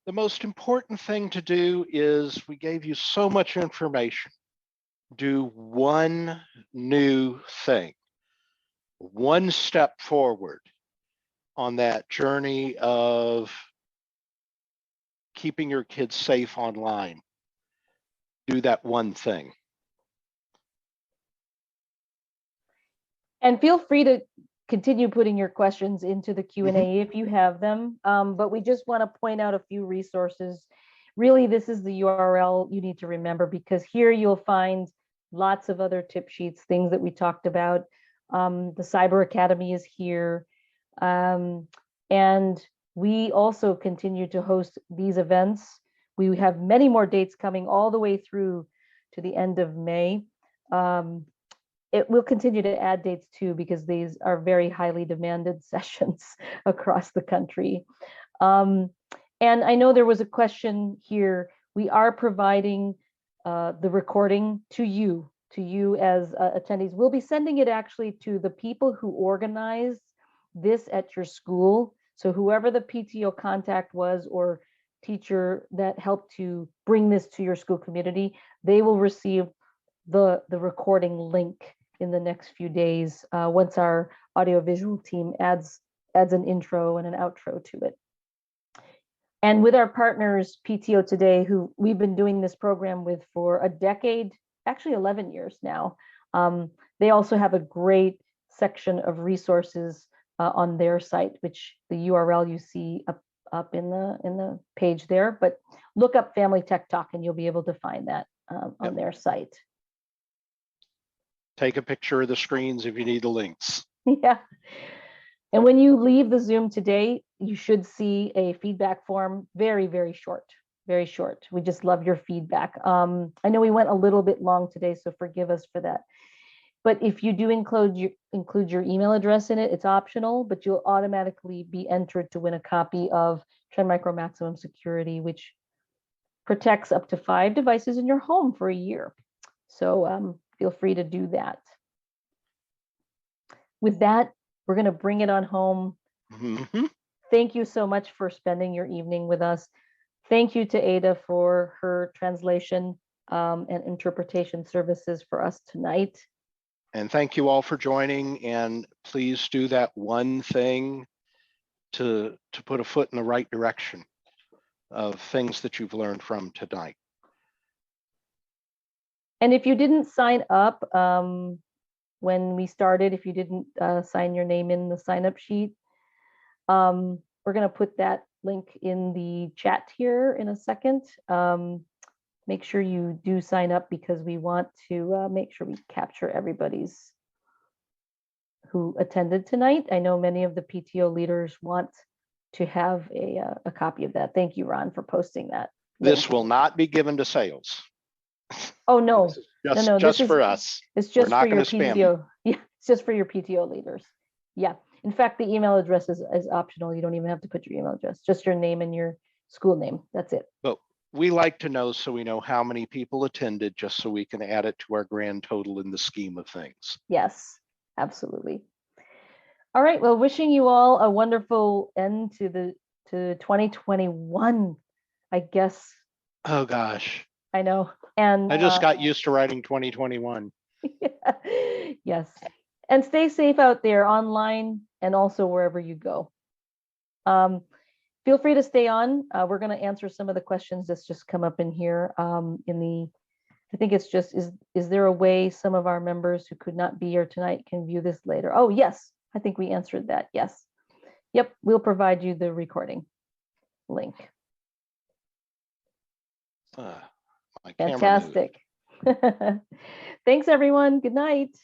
The most important thing to do is, we gave you so much information. Do one new thing, one step forward on that journey of keeping your kids safe online. Do that one thing. And feel free to continue putting your questions into the Q&A if you have them. But we just want to point out a few resources. Really, this is the URL you need to remember, because here you'll find lots of other tip sheets, things that we talked about. The Cyber Academy is here. And we also continue to host these events. We have many more dates coming all the way through to the end of May. It will continue to add dates too, because these are very highly demanded sessions across the country. And I know there was a question here. We are providing the recording to you as attendees. We'll be sending it actually to the people who organized this at your school. So whoever the PTO contact was or teacher that helped to bring this to your school community, they will receive the recording link in the next few days once our audiovisual team adds an intro and an outro to it. And with our partners, PTO Today, who we've been doing this program with for a decade, actually 11 years now, they also have a great section of resources on their site, which the URL you see up in the page there. But look up Family Tech Talk and you'll be able to find that on their site. Take a picture of the screens if you need the links. Yeah. And when you leave the Zoom today, you should see a feedback form, very, very short, very short. We just love your feedback. I know we went a little bit long today, so forgive us for that. But if you do include your email address in it, it's optional, but you'll automatically be entered to win a copy of Trend Micro Maximum Security, which protects up to 5 devices in your home for a year. So feel free to do that. With that, we're going to bring it on home. Mhm. Thank you so much for spending your evening with us. Thank you to Ada for her translation and interpretation services for us tonight. And thank you all for joining. And please do that one thing to put a foot in the right direction of things that you've learned from tonight. And if you didn't sign up when we started, if you didn't sign your name in the sign up sheet, we're going to put that link in the chat here in a second. Make sure you do sign up because we want to make sure we capture everybody's who attended tonight. I know many of the PTO leaders want to have a copy of that. Thank you, Ron, for posting that link. This will not be given to sales. Oh, no. This is just, No, just this for is, us. it's We're just not for your going to spam. PTO. Yeah, it's just for your PTO leaders. Yeah. In fact, the email address is optional. You don't even have to put your email address, just your name and your school name. That's it. But we like to know so we know how many people attended, just so we can add it to our grand total in the scheme of things. Yes, absolutely. All right. Well, wishing you all a wonderful end to 2021, I guess. Oh gosh. I know. And I just got used to writing 2021. yes. And stay safe out there online and also wherever you go. Feel free to stay on. We're going to answer some of the questions that's just come up in here. I think it's just, is there a way some of our members who could not be here tonight can view this later? Oh, yes. I think we answered that. Yes. Yep. We'll provide you the recording link. My camera moved. Fantastic. Thanks, everyone. Good night.